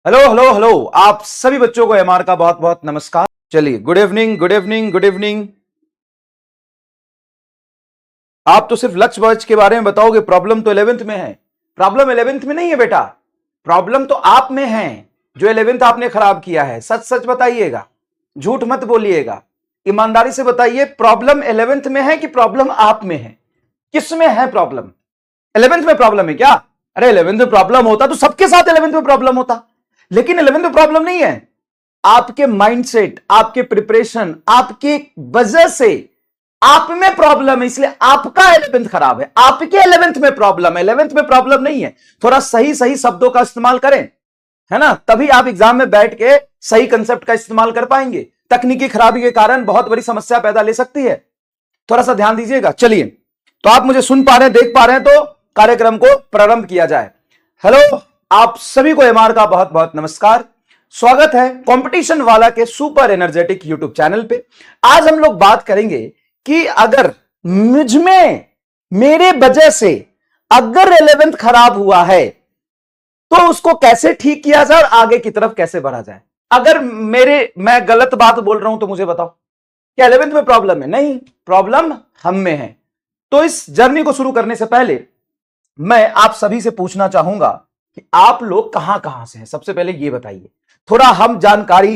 Hello hello hello, आप सभी बच्चों को एमआर का बहुत बहुत नमस्कार। चलिए, good evening good evening good evening. आप तो सिर्फ लक्ष्य वर्ष के बारे में बताओगे, प्रॉब्लम तो 11th में है। प्रॉब्लम 11th में नहीं है बेटा, प्रॉब्लम तो आप में है। जो 11th आपने खराब किया है, सच सच बताइएगा, झूठ मत बोलिएगा, ईमानदारी से बताइए। प्रॉब्लम 11th में है कि प्रॉब्लम आप में है? किस में है प्रॉब्लम? 11th में प्रॉब्लम है क्या? अरे 11th में प्रॉब्लम होता तो सबके साथ 11th में प्रॉब्लम होता, लेकिन 11th में प्रॉब्लम नहीं है। आपके माइंडसेट, आपके प्रिपरेशन, आपके वजह से आप में प्रॉब्लम है, इसलिए आपका 11th खराब है। आपके 11th में प्रॉब्लम है, 11th में प्रॉब्लम नहीं है। थोड़ा सही सही शब्दों का इस्तेमाल करें, है ना, तभी आप एग्जाम में बैठ के सही कंसेप्ट का इस्तेमाल कर पाएंगे। तकनीकी खराबी के कारण बहुत बड़ी समस्या पैदा ले सकती है, थोड़ा सा ध्यान दीजिएगा। चलिए, तो आप मुझे सुन पा रहे हैं, देख पा रहे हैं, तो कार्यक्रम को प्रारंभ किया जाए। हेलो, आप सभी को एमआर का बहुत बहुत नमस्कार। स्वागत है कंपटीशन वाला के सुपर एनर्जेटिक यूट्यूब चैनल पे। आज हम लोग बात करेंगे कि अगर मुझ में, मेरे वजह से अगर 11th खराब हुआ है तो उसको कैसे ठीक किया जाए और आगे की तरफ कैसे बढ़ा जाए। अगर मैं गलत बात बोल रहा हूं तो मुझे बताओ, क्या 11th में प्रॉब्लम है? नहीं, प्रॉब्लम हम में है। तो इस जर्नी को शुरू करने से पहले मैं आप सभी से पूछना चाहूंगा कि आप लोग कहां कहां से हैं। सबसे पहले ये बताइए, थोड़ा हम जानकारी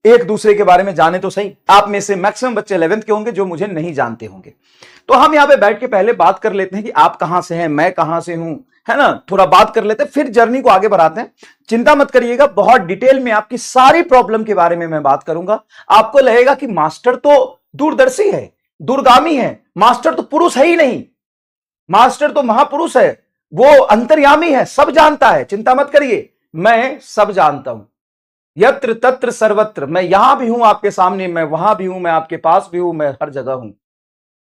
एक दूसरे के बारे में जाने तो सही। आप में से मैक्सिमम बच्चे 11th के होंगे जो मुझे नहीं जानते होंगे, तो हम यहां पे बैठ के पहले बात कर लेते हैं कि आप कहां से हैं, मैं कहां से हूं, है ना। थोड़ा बात कर लेते हैं, फिर जर्नी को आगे बढ़ाते हैं। चिंता मत करिएगा, बहुत डिटेल में आपकी सारी प्रॉब्लम के बारे में मैं बात करूंगा। आपको लगेगा कि मास्टर तो दूरदर्शी है, दूरगामी है, मास्टर तो पुरुष है ही नहीं, मास्टर तो महापुरुष है, वो अंतर्यामी है, सब जानता है। चिंता मत करिए, मैं सब जानता हूं। यत्र तत्र सर्वत्र, मैं यहां भी हूं आपके सामने, मैं वहां भी हूं, मैं आपके पास भी हूं, मैं हर जगह हूं।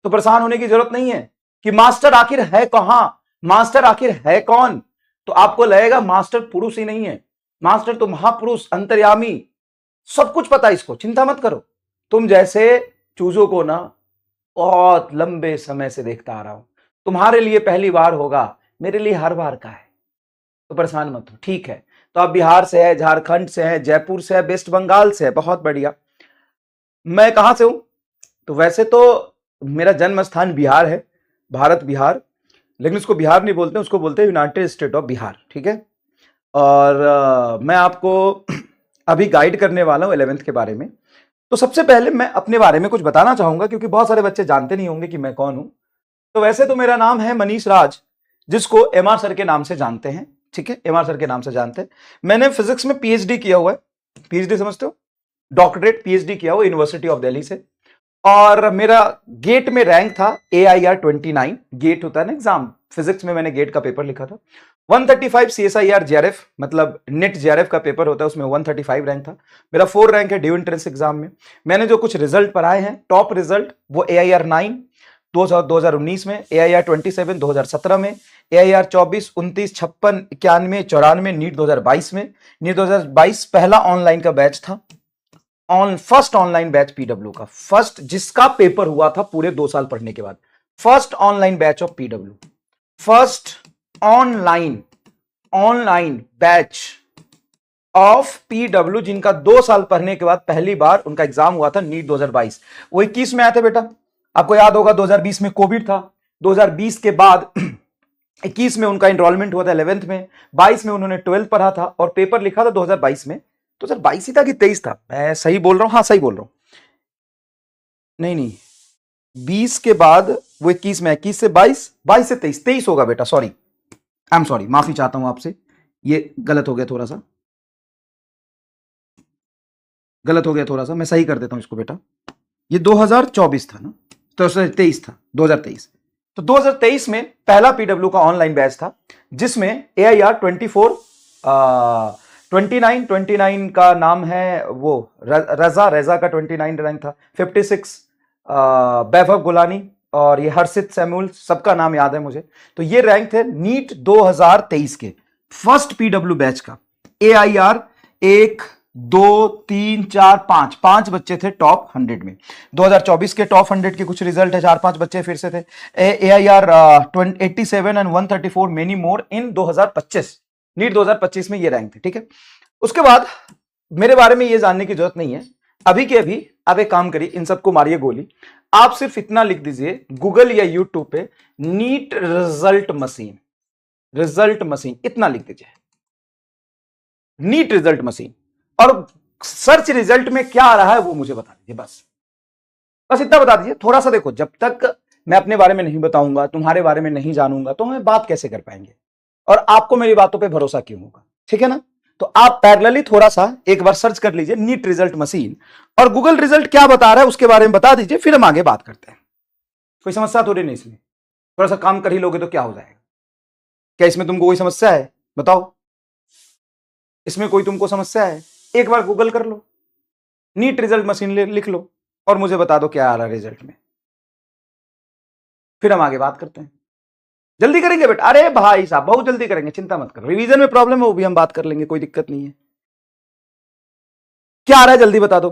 तो परेशान होने की जरूरत नहीं है कि मास्टर आखिर है कहां, मास्टर आखिर है कौन। तो आपको लगेगा मास्टर पुरुष ही नहीं है, मास्टर तो महापुरुष, अंतर्यामी, सब कुछ पता है इसको। चिंता मत करो। तुम जैसे चूजों को ना बहुत लंबे समय से देखता आ रहा हूं। तुम्हारे लिए पहली बार होगा, मेरे लिए हर बार का है, तो परेशान मत हो, ठीक है। तो आप बिहार से है, झारखंड से है, जयपुर से है, वेस्ट बंगाल से है, बहुत बढ़िया। मैं कहां से हूं? तो वैसे तो मेरा जन्म स्थान बिहार है, भारत बिहार, लेकिन उसको बिहार नहीं बोलते, उसको बोलते हैं यूनाइटेड स्टेट ऑफ बिहार, ठीक है। और मैं आपको अभी गाइड करने वाला हूं 11th के बारे में। तो सबसे पहले मैं अपने बारे में कुछ बताना चाहूंगा, क्योंकि बहुत सारे बच्चे जानते नहीं होंगे कि मैं कौन हूं। तो वैसे तो मेरा नाम है मनीष राज, जिसको एमआर सर के नाम से जानते हैं, ठीक है, एमआर सर के नाम से जानते हैं। मैंने फिजिक्स में पीएचडी किया हुआ है, पीएचडी समझते हो, डॉक्टरेट पीएचडी किया हुआ यूनिवर्सिटी ऑफ दिल्ली से। और मेरा गेट में रैंक था AIR 29, गेट होता है ना एग्जाम, फिजिक्स में मैंने गेट का पेपर लिखा था। 135 CSIR JRF, मतलब नेट JRF का पेपर होता है, उसमें 135 रैंक था। मेरा 4 रैंक है ड्यू एंट्रेंस एग्जाम में। मैंने जो कुछ रिजल्ट पढ़ाए हैं, टॉप रिजल्ट वो AIR 9 2019 में, AIR 27 2017 में, AIR 24, 29, 56, 91, 94, नीट 2022 में। नीट 2022 पहला ऑनलाइन का बैच था, फर्स्ट ऑनलाइन बैच पीडब्ल्यू का, फर्स्ट जिसका पेपर हुआ था पूरे 2 साल पढ़ने के बाद। First online batch of PW, first online batch of PW, जिनका 2 साल पढ़ने के बाद पहली बार उनका एग्जाम हुआ था नीट 2022। वो 21 में आए थे बेटा, आपको याद होगा 2020 में कोविड था, 2020 के बाद 21 में उनका एनरोलमेंट हुआ था 11th में, 22 में उन्होंने 12th पढ़ा था और पेपर लिखा था 2022 में। 2022 ही था कि 23 था? मैं सही बोल रहा हूं? हाँ सही बोल रहा हूं। नहीं, 20 के बाद वो 21 में, 21 से 22, 22 से 23, 23 होगा बेटा, सॉरी, आई एम सॉरी, माफी चाहता हूं आपसे, ये गलत हो गया, थोड़ा सा गलत हो गया, थोड़ा सा मैं सही कर देता हूं इसको बेटा। ये 2024 था ना, तो 23 था, 2023। तो 2023 में पहला पीडब्ल्यू का ऑनलाइन बैच था, जिसमें AIR 24 29 का नाम है वो रजा का 29 रैंक था, 56 वैभव गुलानी और ये हर्षित सैमुअल, सबका नाम याद है मुझे। तो ये रैंक थे नीट 2023 के फर्स्ट पीडब्ल्यू बैच का। AIR 1 2 3 4 5 बच्चे थे टॉप 100 में। 2024 के टॉप 100 के कुछ रिजल्ट है, 4-5 बच्चे फिर से थे। AIR 87 and 134 many more in 2025, NEET 2025 में ये रैंक थे, ठीक है। उसके बाद मेरे बारे में ये जानने की जरूरत नहीं है, अभी के अभी आप एक काम करिए, इन सबको मारिए गोली। आप सिर्फ इतना लिख दीजिए गूगल या यूट्यूब पे, NEET result machine, result machine, इतना लिख दीजिए, नीट रिजल्ट मशीन, और सर्च रिजल्ट में क्या आ रहा है वो मुझे बता दीजिए, बस बस इतना बता दीजिए। थोड़ा सा देखो, जब तक मैं अपने बारे में नहीं बताऊंगा, तुम्हारे बारे में नहीं जानूंगा, तो हम बात कैसे कर पाएंगे, और आपको मेरी बातों पे भरोसा क्यों होगा, ठीक है ना। तो आप पैरेलली थोड़ा सा एक बार सर्च कर लीजिए नीट रिजल्ट मशीन, और गूगल रिजल्ट क्या बता रहा है उसके बारे में बता दीजिए, फिर हम आगे बात करते हैं। कोई समस्या तो नहीं इसमें? थोड़ा सा काम कर ही लोगे तो क्या हो जाएगा? क्या इसमें तुमको कोई समस्या है? बताओ, इसमें कोई तुमको समस्या है? एक बार गूगल कर लो, नीट रिजल्ट मशीन लिख लो, और मुझे बता दो क्या आ रहा है रिजल्ट में, फिर हम आगे बात करते हैं। जल्दी करेंगे बेटा, अरे भाई साहब बहुत जल्दी करेंगे, चिंता मत करो। रिवीजन में प्रॉब्लम है वो भी हम बात कर लेंगे, कोई दिक्कत नहीं है। क्या आ रहा है जल्दी बता दो।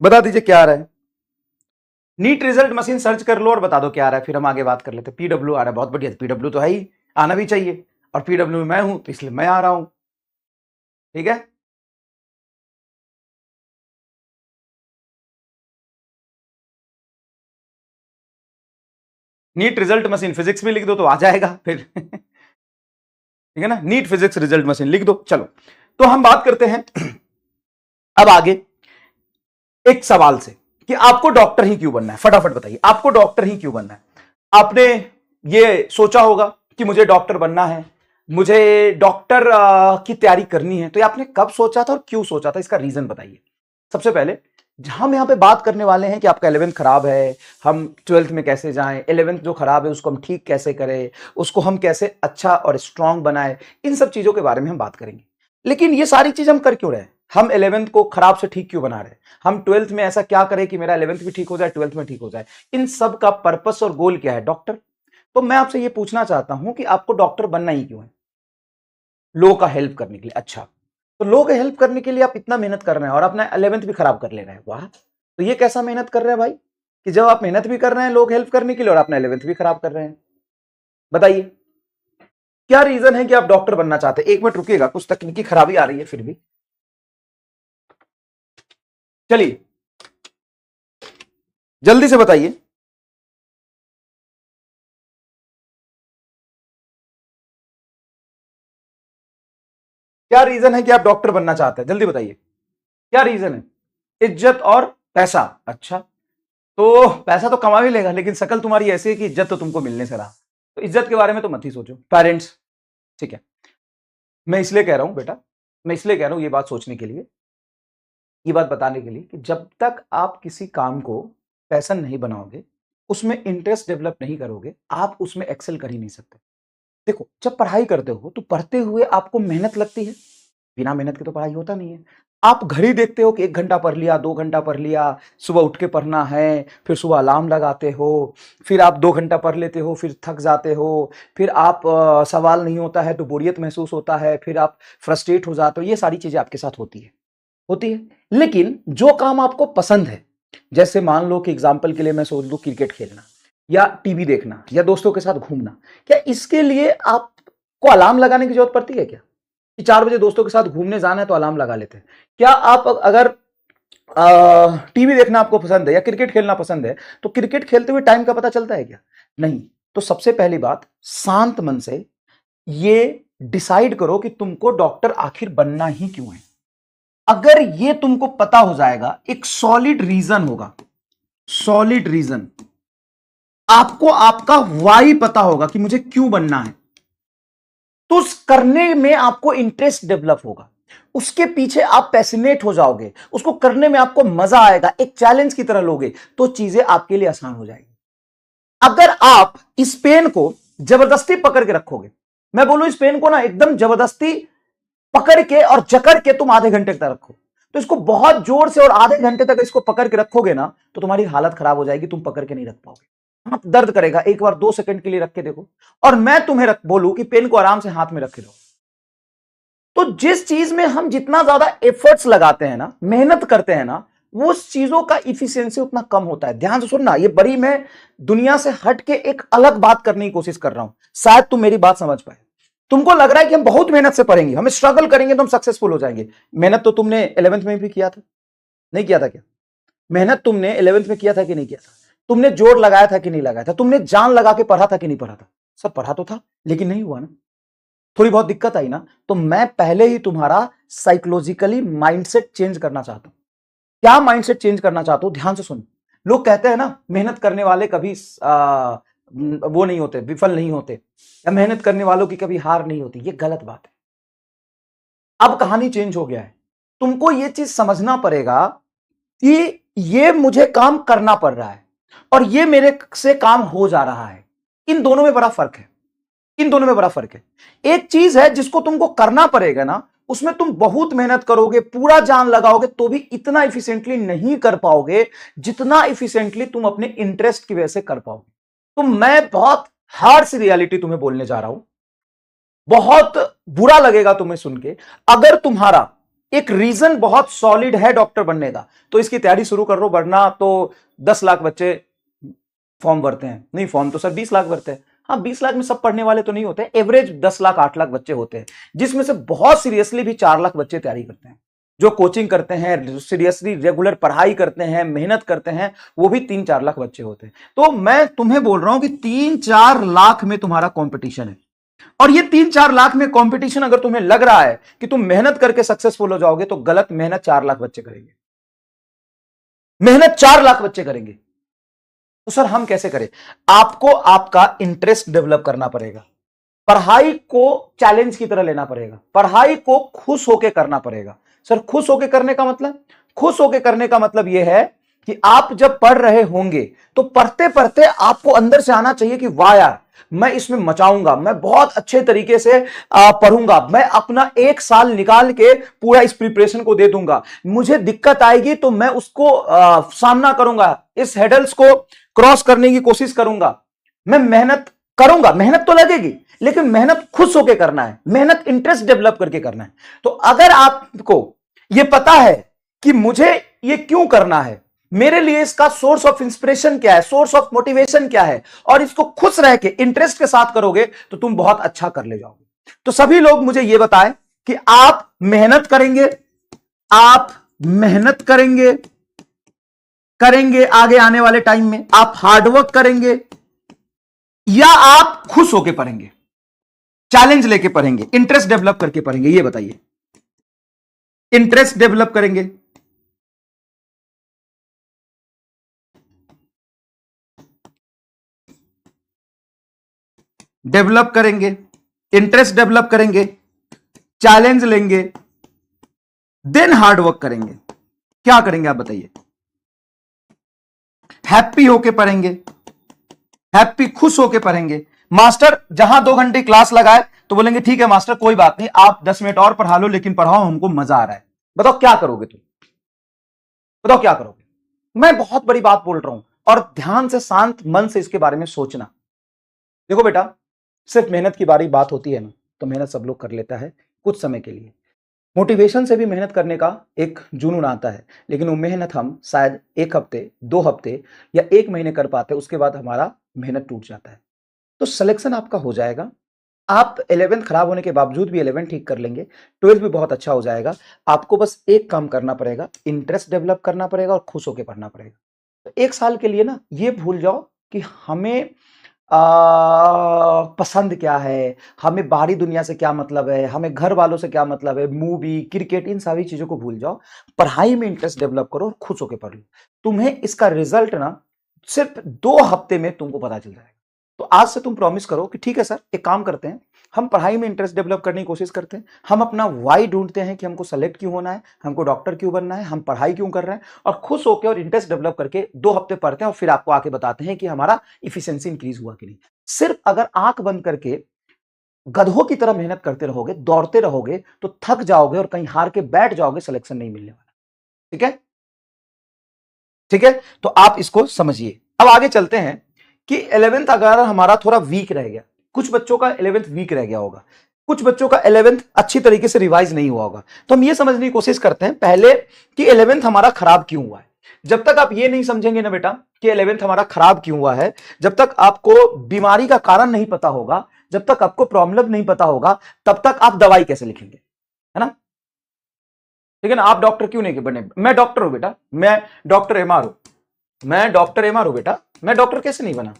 बता दीजिए क्या आ रहा है। नीट रिजल्ट मशीन सर्च कर लो और बता दो क्या आ रहा है, फिर हम आगे बात कर लेते हैं। पीडब्ल्यू आ रहा है, बहुत बढ़िया, पीडब्ल्यू तो है ही, आना भी चाहिए, और पीडब्ल्यू में मैं हूं तो इसलिए मैं आ रहा हूं, ठीक है। नीट रिजल्ट मशीन फिजिक्स भी लिख दो तो आ जाएगा फिर ठीक है ना, नीट फिजिक्स रिजल्ट मशीन लिख दो। चलो, तो हम बात करते हैं अब आगे एक सवाल से, कि आपको डॉक्टर ही क्यों बनना है। फटाफट बताइए, आपको डॉक्टर ही क्यों बनना है। आपने ये सोचा होगा कि मुझे डॉक्टर बनना है, मुझे डॉक्टर की तैयारी करनी है, तो ये आपने कब सोचा था और क्यों सोचा था, इसका रीजन बताइए। सबसे पहले हम यहां पे बात करने वाले हैं कि आपका 11th खराब है, हम 12th में कैसे जाएं, 11th जो खराब है उसको हम ठीक कैसे करें, उसको हम कैसे अच्छा और स्ट्रांग बनाएं, इन सब चीजों के बारे में हम बात करेंगे। लेकिन ये सारी चीज हम कर क्यों रहे हैं, हम 11th को खराब से ठीक क्यों बना रहे हैं, हम 12th में ऐसा क्या करें कि मेरा 11th भी ठीक हो जाए, 12th में ठीक हो जाए, इन सब का पर्पस और गोल क्या है, डॉक्टर। तो मैं आपसे ये पूछना चाहता हूं कि आपको डॉक्टर बनना ही क्यों है। लोगों का हेल्प करने के लिए, अच्छा, तो लोगों का हेल्प करने के लिए आप इतना मेहनत कर रहे हैं और अपना 11th भी खराब कर ले रहे हैं, वाह। तो ये कैसा मेहनत कर रहे हैं भाई, कि जब आप मेहनत भी कर रहे हैं लोग हेल्प करने के लिए और अपना 11th भी खराब कर रहे हैं। बताइए क्या रीजन है कि आप डॉक्टर बनना चाहते हैं। एक मिनट रुकिएगा, कुछ तकनीकी खराबी आ रही है फिर भी, चलिए जल्दी से बताइए। क्या रीजन है कि आप डॉक्टर बनना चाहते हैं, जल्दी बताइए क्या रीजन है। इज्जत और पैसा, अच्छा, तो पैसा तो कमा भी लेगा, लेकिन शकल तुम्हारी ऐसी है कि इज्जत तो तुमको मिलने से रहा, तो इज्जत के बारे में तो मत ही सोचो। पेरेंट्स, ठीक है, मैं इसलिए कह रहा हूं बेटा, मैं इसलिए कह रहा हूं ये बात सोचने के लिए, ये बात बताने के लिए कि जब तक आप किसी काम को पैशन नहीं बनाओगे, उसमें इंटरेस्ट डेवलप नहीं करोगे, आप उसमें एक्सेल कर ही नहीं सकते। देखो, जब पढ़ाई करते हो तो पढ़ते हुए आपको मेहनत लगती है, बिना मेहनत के तो पढ़ाई होता नहीं है। आप घड़ी देखते हो कि 1 घंटा पढ़ लिया, 2 घंटा पढ़ लिया, सुबह उठ के पढ़ना है, फिर सुबह अलार्म लगाते हो, फिर आप 2 घंटा पढ़ लेते हो, फिर थक जाते हो, फिर आप सवाल नहीं होता है तो बोरियत महसूस होता है, फिर आप फ्रस्ट्रेट हो जाते हो, ये सारी चीजें आपके साथ होती है, होती है। लेकिन जो काम आपको पसंद है, जैसे मान लो कि एग्जाम्पल के लिए मैं सोच लूं क्रिकेट खेलना, या टीवी देखना, या दोस्तों के साथ घूमना, क्या इसके लिए आपको अलार्म लगाने की जरूरत पड़ती है क्या, कि 4 बजे दोस्तों के साथ घूमने जाना है तो अलार्म लगा लेते हैं। क्या आप अगर टीवी देखना आपको पसंद है या क्रिकेट खेलना पसंद है, तो क्रिकेट खेलते हुए टाइम का पता चलता है क्या, नहीं। तो सबसे पहली बात, शांत मन से ये डिसाइड करो कि तुमको डॉक्टर आखिर बनना ही क्यों है। अगर ये तुमको पता हो जाएगा, एक सॉलिड रीजन होगा, सॉलिड रीजन, आपको आपका वाई पता होगा कि मुझे क्यों बनना है, तो उस करने में आपको इंटरेस्ट डेवलप होगा, उसके पीछे आप पैशनेट हो जाओगे, उसको करने में आपको मजा आएगा, एक चैलेंज की तरह लोगे, तो चीजें आपके लिए आसान हो जाएगी। अगर आप इस पेन को जबरदस्ती पकड़ के रखोगे, मैं बोलूं इस पेन को ना एकदम जबरदस्ती पकड़ के और जकड़ के तुम आधे घंटे तक रखो, तो इसको बहुत जोर से और आधे घंटे तक इसको पकड़ के रखोगे ना, तो तुम्हारी हालत खराब हो जाएगी, तुम पकड़ के नहीं रख पाओगे, हाथ दर्द करेगा। एक बार 2 सेकंड के लिए रख के देखो, और मैं तुम्हें बोलूं कि पेन को आराम से हाथ में रखे रहो। तो जिस चीज में हम जितना ज्यादा एफर्ट्स लगाते हैं ना, मेहनत करते हैं ना, उस चीजों का इफिशियंसी उतना कम होता है। ध्यान से सुनना, ये बड़ी मैं दुनिया से हट के एक अलग बात करने की कोशिश कर रहा हूं, शायद तुम मेरी बात समझ पाए। तुमको लग रहा है कि हम बहुत मेहनत से पढ़ेंगे, हम स्ट्रगल करेंगे तो हम सक्सेसफुल हो जाएंगे। मेहनत तो तुमने 11th में भी किया था, नहीं किया था क्या? मेहनत तुमने 11th में किया था कि नहीं किया था? तुमने जोर लगाया था कि नहीं लगाया था? तुमने जान लगा के पढ़ा था कि नहीं पढ़ा था? सब पढ़ा तो था, लेकिन नहीं हुआ ना, थोड़ी बहुत दिक्कत आई ना। तो मैं पहले ही तुम्हारा साइकोलॉजिकली माइंडसेट चेंज करना चाहता हूं। क्या माइंडसेट चेंज करना चाहता हूं? ध्यान से सुन। लोग कहते हैं ना, मेहनत करने वाले कभी वो नहीं होते, विफल नहीं होते, या मेहनत करने वालों की कभी हार नहीं होती। ये गलत बात है। अब कहानी चेंज हो गया है। तुमको ये चीज समझना पड़ेगा कि ये मुझे काम करना पड़ रहा है और ये मेरे से काम हो जा रहा है। इन दोनों में बड़ा फर्क है, इन दोनों में बड़ा फर्क है। एक चीज है जिसको तुमको करना पड़ेगा ना, उसमें तुम बहुत मेहनत करोगे, पूरा जान लगाओगे, तो भी इतना इफिशिएंटली नहीं कर पाओगे जितना इफिशिएंटली तुम अपने इंटरेस्ट की वजह से कर पाओगे। तो मैं बहुत हार्ड सी रियलिटी तुम्हें बोलने जा रहा हूं, बहुत बुरा लगेगा तुम्हें सुन के। अगर तुम्हारा एक रीजन बहुत सॉलिड है डॉक्टर बनने का, तो इसकी तैयारी शुरू कर लो, वरना तो 10 लाख बच्चे फॉर्म भरते हैं। नहीं, फॉर्म तो सर 20 लाख भरते हैं। हाँ, 20 लाख में सब पढ़ने वाले तो नहीं होते, एवरेज 10 लाख 8 लाख बच्चे होते हैं, जिसमें से बहुत सीरियसली भी 4 लाख बच्चे तैयारी करते हैं। जो कोचिंग करते हैं, सीरियसली रेगुलर पढ़ाई करते हैं, मेहनत करते हैं, वो भी 3-4 लाख बच्चे होते हैं। तो मैं तुम्हें बोल रहा हूं कि 3-4 लाख में तुम्हारा कॉम्पिटिशन है। और ये 3-4 लाख में कंपटीशन अगर तुम्हें लग रहा है कि तुम मेहनत करके सक्सेसफुल हो जाओगे, तो गलत। मेहनत 4 लाख बच्चे करेंगे, मेहनत 4 लाख बच्चे करेंगे। तो सर हम कैसे करें? आपको आपका इंटरेस्ट डेवलप करना पड़ेगा, पढ़ाई को चैलेंज की तरह लेना पड़ेगा, पढ़ाई को खुश होकर करना पड़ेगा। सर खुश होकर करने का मतलब? खुश होकर करने का मतलब यह है कि आप जब पढ़ रहे होंगे तो पढ़ते पढ़ते आपको अंदर से आना चाहिए कि वाह यार, मैं इसमें मचाऊंगा, मैं बहुत अच्छे तरीके से पढ़ूंगा, मैं अपना 1 साल निकाल के पूरा इस प्रिपरेशन को दे दूंगा। मुझे दिक्कत आएगी तो मैं उसको सामना करूंगा, इस हेडल्स को क्रॉस करने की कोशिश करूंगा, मैं मेहनत करूंगा। मेहनत तो लगेगी, लेकिन मेहनत खुश होकर करना है, मेहनत इंटरेस्ट डेवलप करके करना है। तो अगर आपको यह पता है कि मुझे ये क्यों करना है, मेरे लिए इसका सोर्स ऑफ इंस्पिरेशन क्या है, सोर्स ऑफ मोटिवेशन क्या है, और इसको खुश रह के इंटरेस्ट के साथ करोगे, तो तुम बहुत अच्छा कर ले जाओगे। तो सभी लोग मुझे यह बताएं कि आप मेहनत करेंगे, आप मेहनत करेंगे करेंगे आगे आने वाले टाइम में, आप हार्डवर्क करेंगे, या आप खुश होकर पढ़ेंगे, चैलेंज लेके पढ़ेंगे, इंटरेस्ट डेवलप करके पढ़ेंगे? ये बताइए। इंटरेस्ट डेवलप करेंगे, डेवलप करेंगे, इंटरेस्ट डेवलप करेंगे, चैलेंज लेंगे, देन हार्डवर्क करेंगे। क्या करेंगे आप बताइए? हैप्पी होके पढ़ेंगे, हैप्पी खुश होके पढ़ेंगे। मास्टर जहां 2 घंटे क्लास लगाए तो बोलेंगे ठीक है मास्टर कोई बात नहीं, आप 10 मिनट और पढ़ा लो, लेकिन पढ़ाओ, हमको मजा आ रहा है। बताओ क्या करोगे तुम? बताओ क्या करोगे? मैं बहुत बड़ी बात बोल रहा हूं, और ध्यान से शांत मन से इसके बारे में सोचना। देखो बेटा, सिर्फ मेहनत की बारी बात होती है ना, तो मेहनत सब लोग कर लेता है कुछ समय के लिए। मोटिवेशन से भी मेहनत करने का एक जुनून आता है, लेकिन वो मेहनत हम शायद 1 हफ्ते, 2 हफ्ते या 1 महीने कर पाते हैं, उसके बाद हमारा मेहनत टूट जाता है। तो सिलेक्शन आपका हो जाएगा, आप 11th खराब होने के बावजूद भी 11 ठीक कर लेंगे, 12th भी बहुत अच्छा हो जाएगा। आपको बस एक काम करना पड़ेगा, इंटरेस्ट डेवलप करना पड़ेगा और खुश होकर पढ़ना पड़ेगा। तो 1 साल के लिए ना ये भूल जाओ कि हमें पसंद क्या है, हमें बाहरी दुनिया से क्या मतलब है, हमें घर वालों से क्या मतलब है, मूवी, क्रिकेट, इन सारी चीजों को भूल जाओ। पढ़ाई में इंटरेस्ट डेवलप करो और खुश होकर पढ़ लो। तुम्हें इसका रिजल्ट ना सिर्फ 2 हफ्ते में तुमको पता चल जाएगा। तो आज से तुम प्रॉमिस करो कि ठीक है सर, एक काम करते हैं, हम पढ़ाई में इंटरेस्ट डेवलप करने की कोशिश करते हैं, हम अपना वाई ढूंढते हैं कि हमको सेलेक्ट क्यों होना है, हमको डॉक्टर क्यों बनना है, हम पढ़ाई क्यों कर रहे हैं, और खुश होकर और इंटरेस्ट डेवलप करके 2 हफ्ते पढ़ते हैं, और फिर आपको आके बताते हैं कि हमारा इफिशियंसी इंक्रीज हुआ कि नहीं। सिर्फ अगर आंख बंद करके गधों की तरह मेहनत करते रहोगे, दौड़ते रहोगे, तो थक जाओगे और कहीं हार के बैठ जाओगे, सिलेक्शन नहीं मिलने वाला। ठीक है? ठीक है, तो आप इसको समझिए। अब आगे चलते हैं कि 11th अगर हमारा थोड़ा वीक रह गया, कुछ बच्चों का 11th वीक रह गया होगा, कुछ बच्चों का 11th अच्छी तरीके से रिवाइज नहीं हुआ होगा। तो हम ये समझने की कोशिश करते हैं पहले कि 11th हमारा खराब क्यों हुआ है। जब तक आप ये नहीं समझेंगे ना बेटा कि 11th हमारा खराब क्यों हुआ है, जब तक आपको बीमारी का कारण नहीं पता होगा, जब तक आपको प्रॉब्लम नहीं पता होगा, तब तक आप दवाई कैसे लिखेंगे, है ना? ठीक है ना? आप डॉक्टर क्यों नहीं बने? मैं डॉक्टर हूं बेटा, मैं डॉक्टर एमआर हूं, मैं डॉक्टर एमआर हूं बेटा, मैं डॉक्टर कैसे नहीं बना?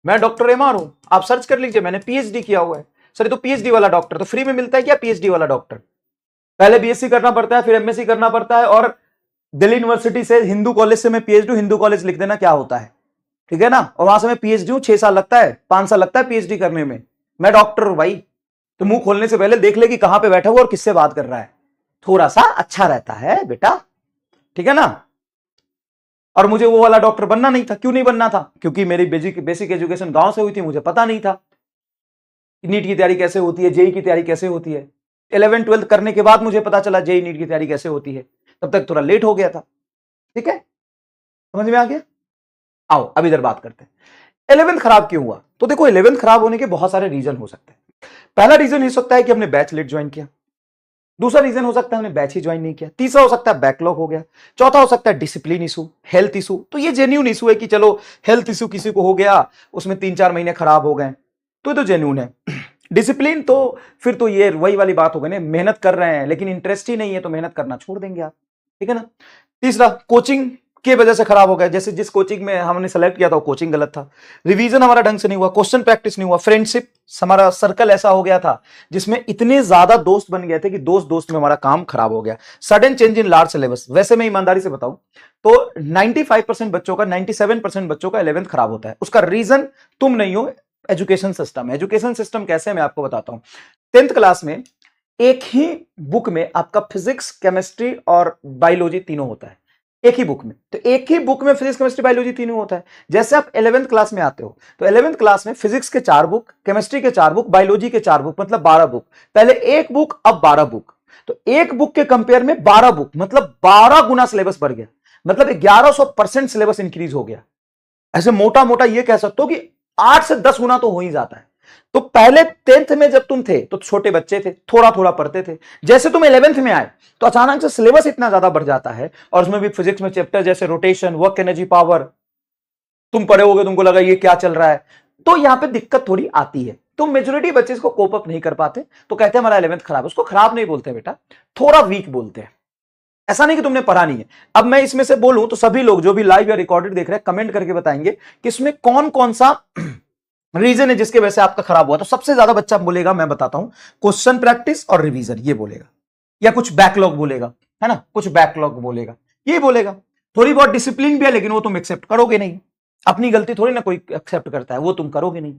मैं डॉक्टर एमआर हूं, आप सर्च कर लीजिए, मैंने पीएचडी किया हुआ है। सर तो पीएचडी वाला डॉक्टर तो फ्री में मिलता है क्या? पीएचडी वाला डॉक्टर पहले बीएससी करना पड़ता है, फिर एमएससी करना पड़ता है, और दिल्ली यूनिवर्सिटी से हिंदू कॉलेज से मैं पीएचडी, हिंदू कॉलेज लिख देना क्या होता है, ठीक है ना? और वहां से मैं पीएचडी हूं, 6 साल लगता है, 5 साल लगता है पीएचडी करने में। मैं डॉक्टर हूं भाई, तो मुंह खोलने से पहले देख ले कि कहां पे बैठा हुआ और किससे बात कर रहा है, थोड़ा सा अच्छा रहता है बेटा, ठीक है ना? और मुझे वो वाला डॉक्टर बनना नहीं था। क्यों नहीं बनना था? क्योंकि मेरी बेसिक एजुकेशन गांव से हुई थी, मुझे पता नहीं था नीट की तैयारी कैसे होती है, जेई की तैयारी कैसे होती है। 11 12 करने के बाद मुझे पता चला जेई नीट की तैयारी कैसे होती है, तब तक थोड़ा लेट हो गया था। ठीक है, समझ में आ गया? आओ अब इधर बात करते हैं 11th खराब क्यों हुआ। तो देखो 11th खराब होने के बहुत सारे रीजन हो सकते हैं। पहला रीजन हो सकता है कि हमने बैच लेट ज्वाइन किया, दूसरा रीजन हो सकता है हमने बैच ही ज्वाइन नहीं किया, तीसरा हो सकता है बैकलॉग हो गया, चौथा हो सकता है डिसिप्लिन इशू, हेल्थ इशू। तो ये जेन्यून इशू है कि चलो हेल्थ इशू किसी को हो गया, उसमें 3-4 महीने खराब हो गए, तो ये तो जेन्यून है। डिसिप्लिन तो फिर तो ये वही वाली बात हो गई ना, मेहनत कर रहे हैं लेकिन इंटरेस्ट ही नहीं है तो मेहनत करना छोड़ देंगे आप, ठीक है ना? तीसरा कोचिंग की वजह से खराब हो गया, जैसे जिस कोचिंग में हमने सेलेक्ट किया था वो कोचिंग गलत था, रिवीजन हमारा ढंग से नहीं हुआ, क्वेश्चन प्रैक्टिस नहीं हुआ, फ्रेंडशिप हमारा सर्कल ऐसा हो गया था जिसमें इतने ज्यादा दोस्त बन गए थे कि दोस्त दोस्त में हमारा काम खराब हो गया। Sudden change in large syllabus. वैसे मैं ईमानदारी से बताऊं तो 95% बच्चों का, 97% बच्चों का 11th खराब होता है। उसका रीजन तुम नहीं हो, एजुकेशन सिस्टम। एजुकेशन सिस्टम कैसे है मैं आपको बताता हूं। 10th क्लास में एक ही बुक में आपका फिजिक्स, केमिस्ट्री और बायोलॉजी तीनों होता है, एक ही बुक में। तो एक ही बुक में फिजिक्स, केमिस्ट्री, बायोलॉजी तीनों होता है। जैसे आप 11th क्लास में आते हो तो 11th क्लास में फिजिक्स के 4 बुक, केमिस्ट्री के 4 बुक, बायोलॉजी के 4 बुक, मतलब 12 बुक। पहले एक बुक, अब 12 बुक। तो एक बुक के कंपेयर में 12 बुक, मतलब 12 गुना सिलेबस बढ़ गया, मतलब 1100% सिलेबस इंक्रीज हो गया। ऐसे मोटा मोटा ये कह सकते हो कि 8 से 10 गुना तो हो ही जाता है। तो पहले 10th में जब तुम थे तो छोटे बच्चे थे, थोड़ा थोड़ा पढ़ते थे। जैसे तुम 11th में आए तो अचानक से सिलेबस इतना ज्यादा बढ़ जाता है, और उसमें भी फिजिक्स में चैप्टर जैसे रोटेशन, वर्क एनर्जी, पावर, तुम पढ़े होगे, तुमको लगा ये क्या चल रहा है, तो यहां पे दिक्कत थोड़ी आती है। तो मेजोरिटी बच्चे इसको कोप अप नहीं कर पाते, तो कहते हैं हमारा 11th खराब है। उसको खराब नहीं बोलते बेटा, थोड़ा वीक बोलते हैं। ऐसा नहीं कि तुमने पढ़ा नहीं है। अब मैं इसमें से बोलूं तो सभी लोग जो भी लाइव या रिकॉर्डेड देख रहे हैं कमेंट करके बताएंगे कि इसमें कौन कौन सा रीजन है जिसके वजह से आपका खराब हुआ। तो सबसे ज्यादा बच्चा बोलेगा, मैं बताता हूं, क्वेश्चन प्रैक्टिस और रिवीजन, ये बोलेगा, या कुछ बैकलॉग बोलेगा, है ना, कुछ बैकलॉग बोलेगा, ये बोलेगा। थोड़ी बहुत डिसिप्लिन भी है लेकिन वो तुम एक्सेप्ट करोगे नहीं, अपनी गलती थोड़ी ना कोई एक्सेप्ट करता है, वो तुम करोगे नहीं,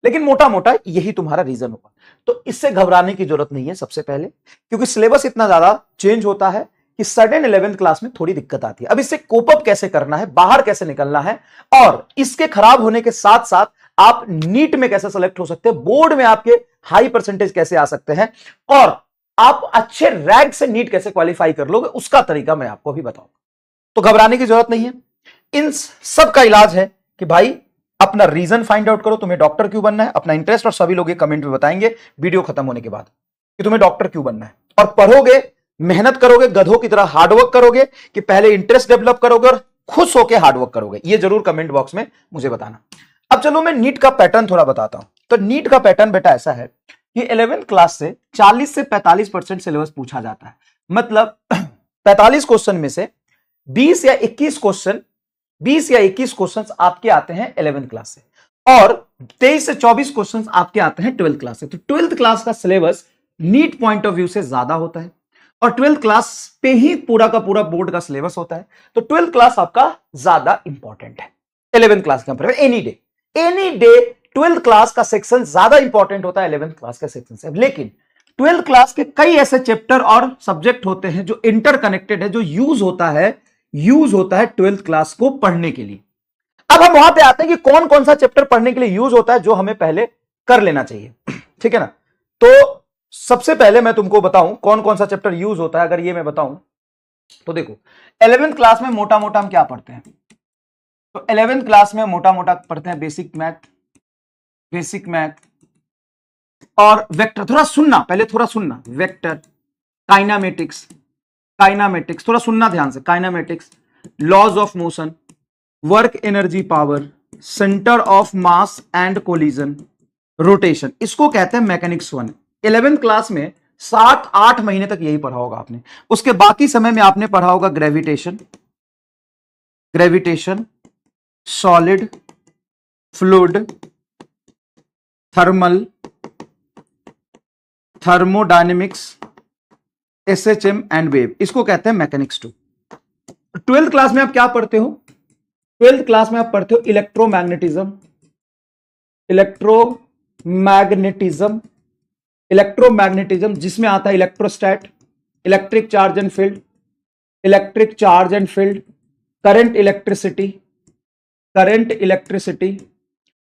लेकिन मोटा मोटा यही तुम्हारा रीजन होगा। तो इससे घबराने की जरूरत नहीं है सबसे पहले, क्योंकि सिलेबस इतना ज्यादा चेंज होता है कि सडन 11th क्लास में थोड़ी दिक्कत आती है। अब इससे कोप अप कैसे करना है, बाहर कैसे निकलना है, और इसके खराब होने के साथ साथ आप नीट में कैसे सेलेक्ट हो सकते हैं, बोर्ड में आपके हाई परसेंटेज कैसे आ सकते हैं, और आप अच्छे रैंक से नीट कैसे क्वालिफाई कर लोगे, उसका तरीका मैं आपको अभी बताऊंगा। तो घबराने की जरूरत नहीं है। इन सब का इलाज है कि भाई अपना रीजन फाइंड आउट करो, तुम्हें डॉक्टर क्यों बनना है, अपना इंटरेस्ट, और सभी लोग ये कमेंट में बताएंगे वीडियो खत्म होने के बाद कि तुम्हें डॉक्टर क्यों बनना है। और पढ़ोगे, मेहनत करोगे, गधों की तरह हार्डवर्क करोगे, कि पहले इंटरेस्ट डेवलप करोगे और खुश होकर हार्डवर्क करोगे, ये जरूर कमेंट बॉक्स में मुझे बताना। अब चलो मैं नीट का पैटर्न थोड़ा बताता हूं। तो नीट का पैटर्न बेटा ऐसा है कि 11th क्लास से 40 से 45% सिलेबस पूछा जाता है, मतलब 45 क्वेश्चन में से 20 या 21 क्वेश्चन आपके आते हैं 11th क्लास से, और 23 से 24 क्वेश्चन आपके आते हैं 12th क्लास से। तो 12th क्लास का syllabus NEET point of view से ज्यादा होता है, और 12th क्लास पे ही पूरा का पूरा बोर्ड का सिलेबस होता है। तो 12th क्लास आपका ज्यादा इंपॉर्टेंट है 11th क्लास के कंपेयर में। एनी डे 12th क्लास का सेक्शन ज्यादा इंपॉर्टेंट होता है 11th क्लास के सेक्शन से। लेकिन 12th क्लास के कई ऐसे चैप्टर और सब्जेक्ट होते हैं जो इंटरकनेक्टेड है, जो यूज होता है 12th क्लास को पढ़ने के लिए। अब हम वहां पे आते हैं कि कौन कौन सा चैप्टर पढ़ने के लिए यूज होता है, जो हमें पहले कर लेना चाहिए, ठीक है ना। तो सबसे पहले मैं तुमको बताऊं कौन कौन सा चैप्टर यूज होता है। अगर ये मैं बताऊं तो देखो 11th क्लास में मोटा मोटा हम क्या पढ़ते हैं, तो 11th क्लास में मोटा मोटा पढ़ते हैं बेसिक मैथ, और वेक्टर, थोड़ा सुनना, पहले थोड़ा सुनना, वेक्टर, काइनामेटिक्स, काइनामेटिक्स थोड़ा सुनना ध्यान से, kinematics, laws of motion, work energy power, centre of mass and collision, rotation, इसको कहते हैं मैकेनिक्स 1। 11th क्लास में 7-8 महीने तक यही पढ़ा होगा आपने। उसके बाकी समय में आपने पढ़ा होगा gravitation, gravitation, solid, fluid, thermal, thermodynamics, SHM and wave, इसको कहते हैं मैकेनिक्स 2। 12th क्लास में आप क्या पढ़ते हो? 12th क्लास में आप पढ़ते हो इलेक्ट्रोमैग्नेटिज्म, इलेक्ट्रोमैग्नेटिज्म, इलेक्ट्रोमैग्नेटिज्म जिसमें आता है electrostat, electric charge and field, electric charge and field, current electricity, current electricity,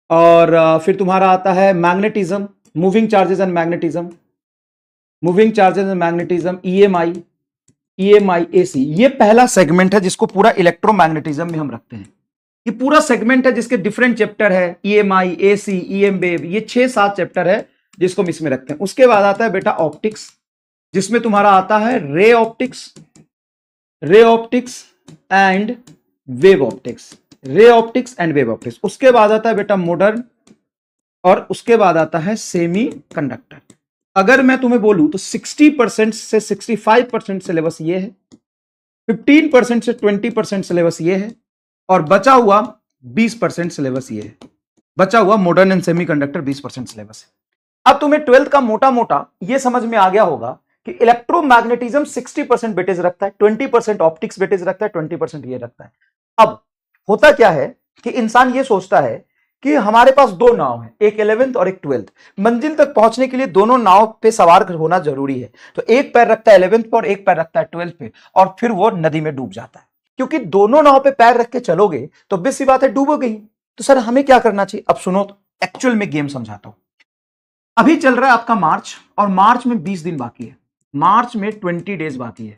और फिर तुम्हारा आता है magnetism, moving charges and magnetism, moving charges and magnetism, EMI, EMI AC. ये पहला सेगमेंट है जिसको पूरा इलेक्ट्रोमैग्नेटिज्म में हम रखते हैं। ये पूरा सेगमेंट है जिसके डिफरेंट चैप्टर है, ईएमआई, एसी, ईएम वेव, ये 6-7 चैप्टर है जिसको हम इसमें रखते हैं। उसके बाद आता है बेटा ऑप्टिक्स, जिसमें तुम्हारा आता है ray optics, ray optics and wave optics, ray optics and wave optics. उसके बाद आता है बेटा मॉडर्न, और उसके बाद आता है सेमी कंडक्टर। अगर मैं तुम्हें बोलूं तो 60% से 65% सिलेबस ये है, 15% से 20% सिलेबस ये है, और बचा हुआ 20% सिलेबस ये है, बचा हुआ मॉडर्न एंड सेमीकंडक्टर 20% सिलेबस है। अब तुम्हें 12th का मोटा मोटा ये समझ में आ गया होगा कि इलेक्ट्रोमैग्नेटिज्म 60% वेटेज रखता है, 20% ऑप्टिक्स वेटेज रखता है, 20% ये रखता है। अब होता क्या है कि इंसान ये सोचता है कि हमारे पास दो नाव है, एक 11th और एक 12th, मंजिल तक पहुंचने के लिए दोनों नाव पे सवार होना जरूरी है। तो एक पैर रखता है 11th पे और एक पैर रखता है 12th पे, और फिर वो नदी में डूब जाता है। क्योंकि दोनों नाव पे पैर रख के चलोगे तो बेसी बात है डूबोगे ही। तो सर हमें क्या करना चाहिए? अब सुनो तो एक्चुअल में गेम समझाता हूं। अभी चल रहा है आपका मार्च, और मार्च में 20 दिन बाकी है, मार्च में 20 डेज बाकी है,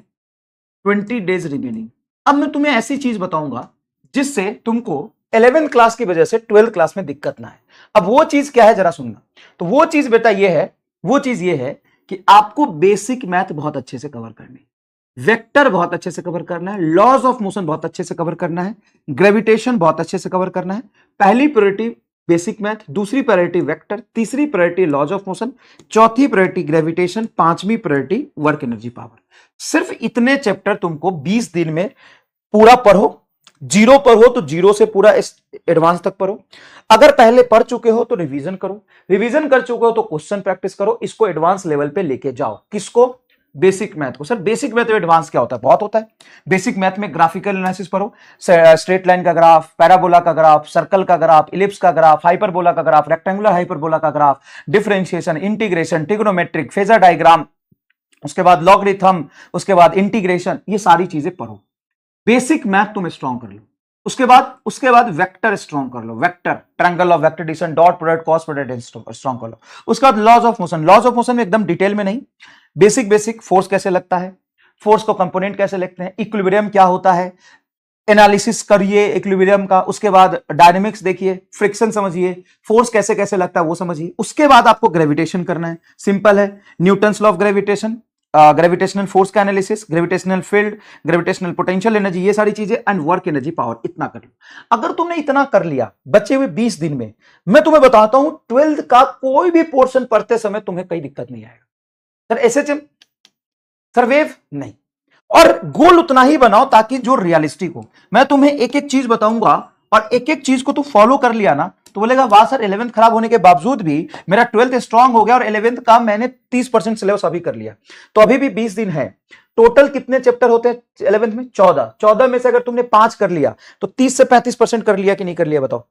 20 डेज रिमेनिंग। अब मैं तुम्हें ऐसी चीज बताऊंगा जिससे तुमको 11th क्लास की वजह से 12th क्लास में दिक्कत ना है। अब वो चीज क्या है जरा सुनना। तो वो चीज बेटा ये है, वो चीज ये है कि आपको बेसिक मैथ बहुत अच्छे से कवर करनी, वेक्टर बहुत अच्छे से कवर करना है, लॉज ऑफ मोशन बहुत अच्छे से कवर करना है, ग्रेविटेशन बहुत अच्छे से कवर करना है। पहली प्रायोरिटी बेसिक मैथ, दूसरी प्रायोरिटी वेक्टर, तीसरी प्रायोरिटी लॉज ऑफ मोशन, चौथी प्रायोरिटी ग्रेविटेशन, पांचवी प्रायोरिटी वर्क एनर्जी पावर। सिर्फ इतने चैप्टर तुमको 20 दिन में पूरा पढ़ो। जीरो पर हो तो जीरो से पूरा एडवांस तक पढ़ो। अगर पहले पढ़ चुके हो तो रिवीजन करो, रिवीजन कर चुके हो तो क्वेश्चन प्रैक्टिस करो। इसको एडवांस लेवल पे लेके जाओ। किसको? बेसिक मैथ को। सर बेसिक मैथ में एडवांस क्या होता है? बहुत होता है। बेसिक मैथ में ग्राफिकल एनालिसिस पढ़ो, स्ट्रेट लाइन का ग्राफ, पैराबोला का ग्राफ, सर्कल का ग्राफ, इलिप्स का ग्राफ, हाइपरबोला का ग्राफ, रेक्टेंगुलर हाइपरबोला का graph, differentiation, integration, trigonometric, phasor diagram, उसके बाद लॉगरिथम, उसके बाद इंटीग्रेशन, ये सारी चीजें पढ़ो। बेसिक मैथ तुम स्ट्रॉन्ग कर लो। उसके बाद वेक्टर स्ट्रॉन्ग कर लो, vector, triangle of vector addition, dot product, cross product strong कर लो। उसके बाद laws of motion, laws of motion में एकदम डिटेल में नहीं, बेसिक फोर्स कैसे लगता है, फोर्स को कंपोनेंट कैसे लिखते हैं, इक्विलिब्रियम क्या होता है, एनालिसिस करिए इक्विलिब्रियम का। उसके बाद डायनेमिक्स देखिए, फ्रिक्शन समझिए, फोर्स कैसे कैसे लगता है वो समझिए। उसके बाद आपको ग्रेविटेशन करना है, सिंपल है, Newton's law of gravitation, gravitational force का analysis, gravitational field, gravitational potential energy, ये सारी चीजें, एंड वर्क एनर्जी पावर। इतना कर लो। अगर तुमने इतना कर लिया बचे हुए 20 दिन में, मैं तुम्हें बताता हूं 12th का कोई भी पोर्शन पढ़ते समय तुम्हें कोई दिक्कत नहीं आएगा। सर एसएचएम, सर वेव नहीं। और गोल उतना ही बनाओ ताकि जो रियलिस्टिक हो। मैं तुम्हें एक एक चीज बताऊंगा और एक एक चीज को तू फॉलो कर लिया ना तो बोलेगा वाह सर 11th खराब होने के बावजूद भी मेरा 12th स्ट्रांग हो गया और 11th का मैंने 30% सिलेबस अभी कर लिया। तो अभी भी 20 दिन है। टोटल कितने चैप्टर होते हैं 11th में? 14 में से अगर तुमने 5 कर लिया तो 30 से 35% कर लिया कि नहीं कर लिया बताओ?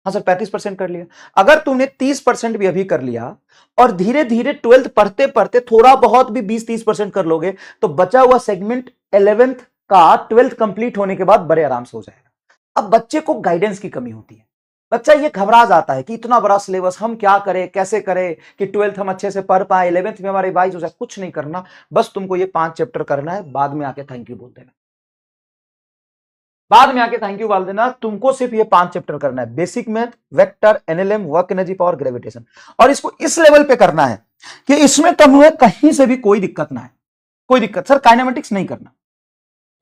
हाँ सर 35% कर लिया। अगर तुमने 30% भी अभी कर लिया और धीरे धीरे 12th पढ़ते पढ़ते थोड़ा बहुत भी 20-30% कर लोगे तो बचा हुआ सेगमेंट 11th का 12th कंप्लीट होने के बाद बड़े आराम से हो जाएगा। अब बच्चे को गाइडेंस की कमी होती है। बच्चा ये घबरा जाता है कि इतना बड़ा सिलेबस हम क्या करें, कैसे करें कि 12th हम अच्छे से पढ़ पाए, 11th में हमारे रिवाइज हो जाए। कुछ नहीं करना, बस तुमको ये 5 चैप्टर करना है, बाद में आके थैंक यू बोल देना। बाद में आके थैंक यू बोल देना। तुमको सिर्फ ये 5 चैप्टर करना है, basic math, vector, NLM, work energy, power, gravitation, और इसको इस लेवल पे करना है कि इसमें तुम्हें कहीं से भी कोई दिक्कत ना है, कोई दिक्कत। सर काइनेमेटिक्स नहीं करना,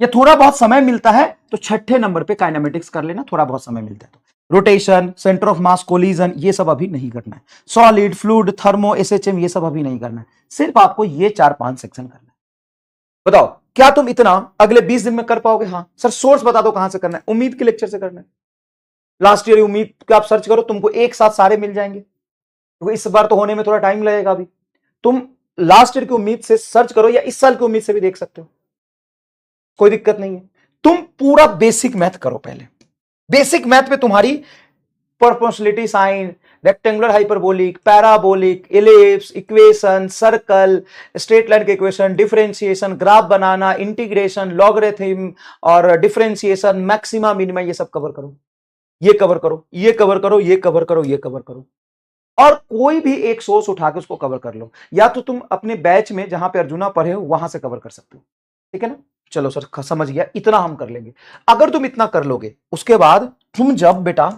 ये थोड़ा बहुत समय मिलता है तो छठे नंबर पे काइनेमेटिक्स कर लेना, थोड़ा बहुत समय मिलता है तो। Rotation, centre of mass, collision, ये सब अभी नहीं करना है। सॉलिड, फ्लूइड, थर्मो, एसएचएम, ये सब अभी नहीं करना है। सिर्फ आपको ये 4-5 सेक्शन करना है। बताओ क्या तुम इतना अगले 20 दिन में कर पाओगे? हाँ सर। सोर्स बता दो कहां से करना है? उम्मीद के लेक्चर से करना है। लास्ट ईयर उम्मीद का आप सर्च करो, तुमको एक साथ सारे मिल जाएंगे, क्योंकि इस बार तो होने में थोड़ा टाइम लगेगा। अभी तुम लास्ट ईयर की उम्मीद से सर्च करो या इस साल की उम्मीद से भी देख सकते हो, कोई दिक्कत नहीं है। तुम पूरा बेसिक मैथ करो पहले। बेसिक मैथ में तुम्हारी proportionality sine, rectangular hyperbolic, parabolic, ellipse, equation, circle, straight line के इक्वेशन, डिफरेंशिएशन, ग्राफ बनाना, इंटीग्रेशन, लॉगरिथम और डिफरेंशिएशन, मैक्सिमा, मिनिमा, ये सब कवर करो। ये कवर करो, ये कवर करो, ये कवर करो, ये कवर करो, और कोई भी एक सोर्स उठा के उसको कवर कर लो। या तो तुम अपने बैच में जहां पे अर्जुना पढ़े हो वहां से कवर कर सकते हो, ठीक है ना? चलो सर समझ गया, इतना हम कर लेंगे। अगर तुम इतना कर लोगे, उसके बाद तुम जब बेटा,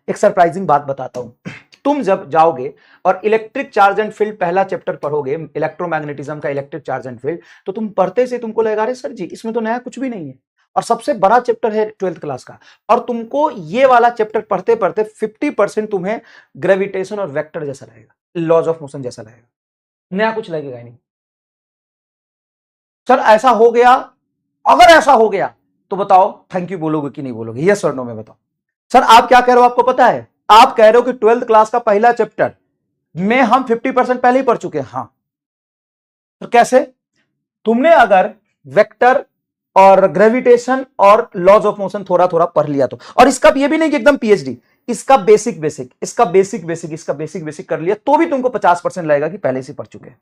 एक सरप्राइजिंग बात बताता हूं, तुम जब जाओगे और इलेक्ट्रिक चार्ज एंड फील्ड पहला चैप्टर पढ़ोगे, इलेक्ट्रोमैग्नेटिज्म का इलेक्ट्रिक चार्ज एंड फील्ड, तो तुम पढ़ते से तुमको लगेगा अरे सर जी इसमें तो नया कुछ भी नहीं है, और सबसे बड़ा चैप्टर है 12th क्लास का, और तुमको ये वाला चैप्टर पढ़ते पढ़ते 50% तुम्हें ग्रेविटेशन और वेक्टर जैसा लगेगा, लॉज ऑफ मोशन जैसा लगेगा, नया कुछ लगेगा ही नहीं। सर ऐसा हो गया, अगर ऐसा हो गया तो बताओ थैंक यू बोलोगे कि नहीं बोलोगे? यस और नो में बताओ। सर आप क्या कह रहे हो, आपको पता है? आप कह रहे हो कि 12th क्लास का पहला चैप्टर में हम 50% पहले ही पढ़ चुके हैं। हाँ तो कैसे? तुमने अगर वेक्टर और ग्रेविटेशन और लॉज ऑफ मोशन थोड़ा थोड़ा पढ़ लिया तो, और इसका ये भी नहीं कि एकदम पीएचडी, इसका बेसिक बेसिक, इसका बेसिक बेसिक, इसका बेसिक बेसिक कर लिया तो भी तुमको 50% लगेगा कि पहले से पढ़ चुके हैं।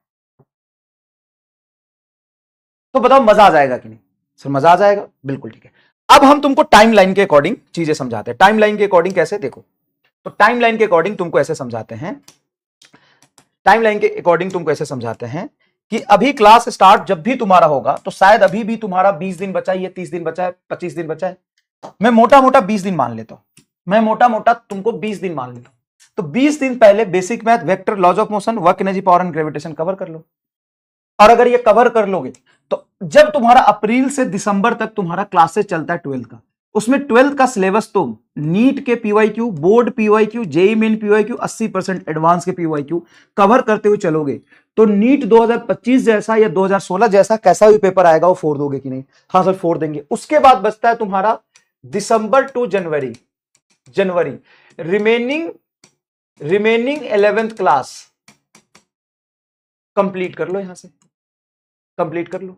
तो बताओ मजा आ जाएगा कि नहीं? सर मजा आ जाएगा, बिल्कुल ठीक है। अब हम तुमको टाइमलाइन के अकॉर्डिंग चीजें समझाते हैं। टाइमलाइन के अकॉर्डिंग कैसे? देखो, तो टाइमलाइन के अकॉर्डिंग तुमको ऐसे समझाते हैं, टाइमलाइन के अकॉर्डिंग तुमको ऐसे समझाते हैं कि अभी क्लास स्टार्ट जब भी तुम्हारा होगा तो शायद अभी भी तुम्हारा 20 दिन बचा है, ये 30 दिन बचा है, 25 दिन बचा है, मैं मोटा मोटा 20 दिन मान लेता हूं, मैं मोटा मोटा तुमको 20 दिन मान लेता हूं। तो 20 दिन पहले basic math, vector, laws of motion, work energy, power and gravitation cover कर लो। और अगर ये कवर कर लोगे तो जब तुम्हारा अप्रैल से दिसंबर तक तुम्हारा क्लासेस चलता है 12th का, उसमें 12th का सिलेबस तुम नीट के PYQ, board PYQ, JEE main PYQ, 80% advance के पीवाईक्यू कवर करते हुए चलोगे तो नीट 2025 जैसा या 2016 जैसा कैसा भी पेपर आएगा वो फोड़ दोगे कि नहीं? हाँ सर फोड़ देंगे। उसके बाद बचता है तुम्हारा दिसंबर टू जनवरी, रिमेनिंग 11th क्लास कंप्लीट कर लो, यहां से कंप्लीट कर लो,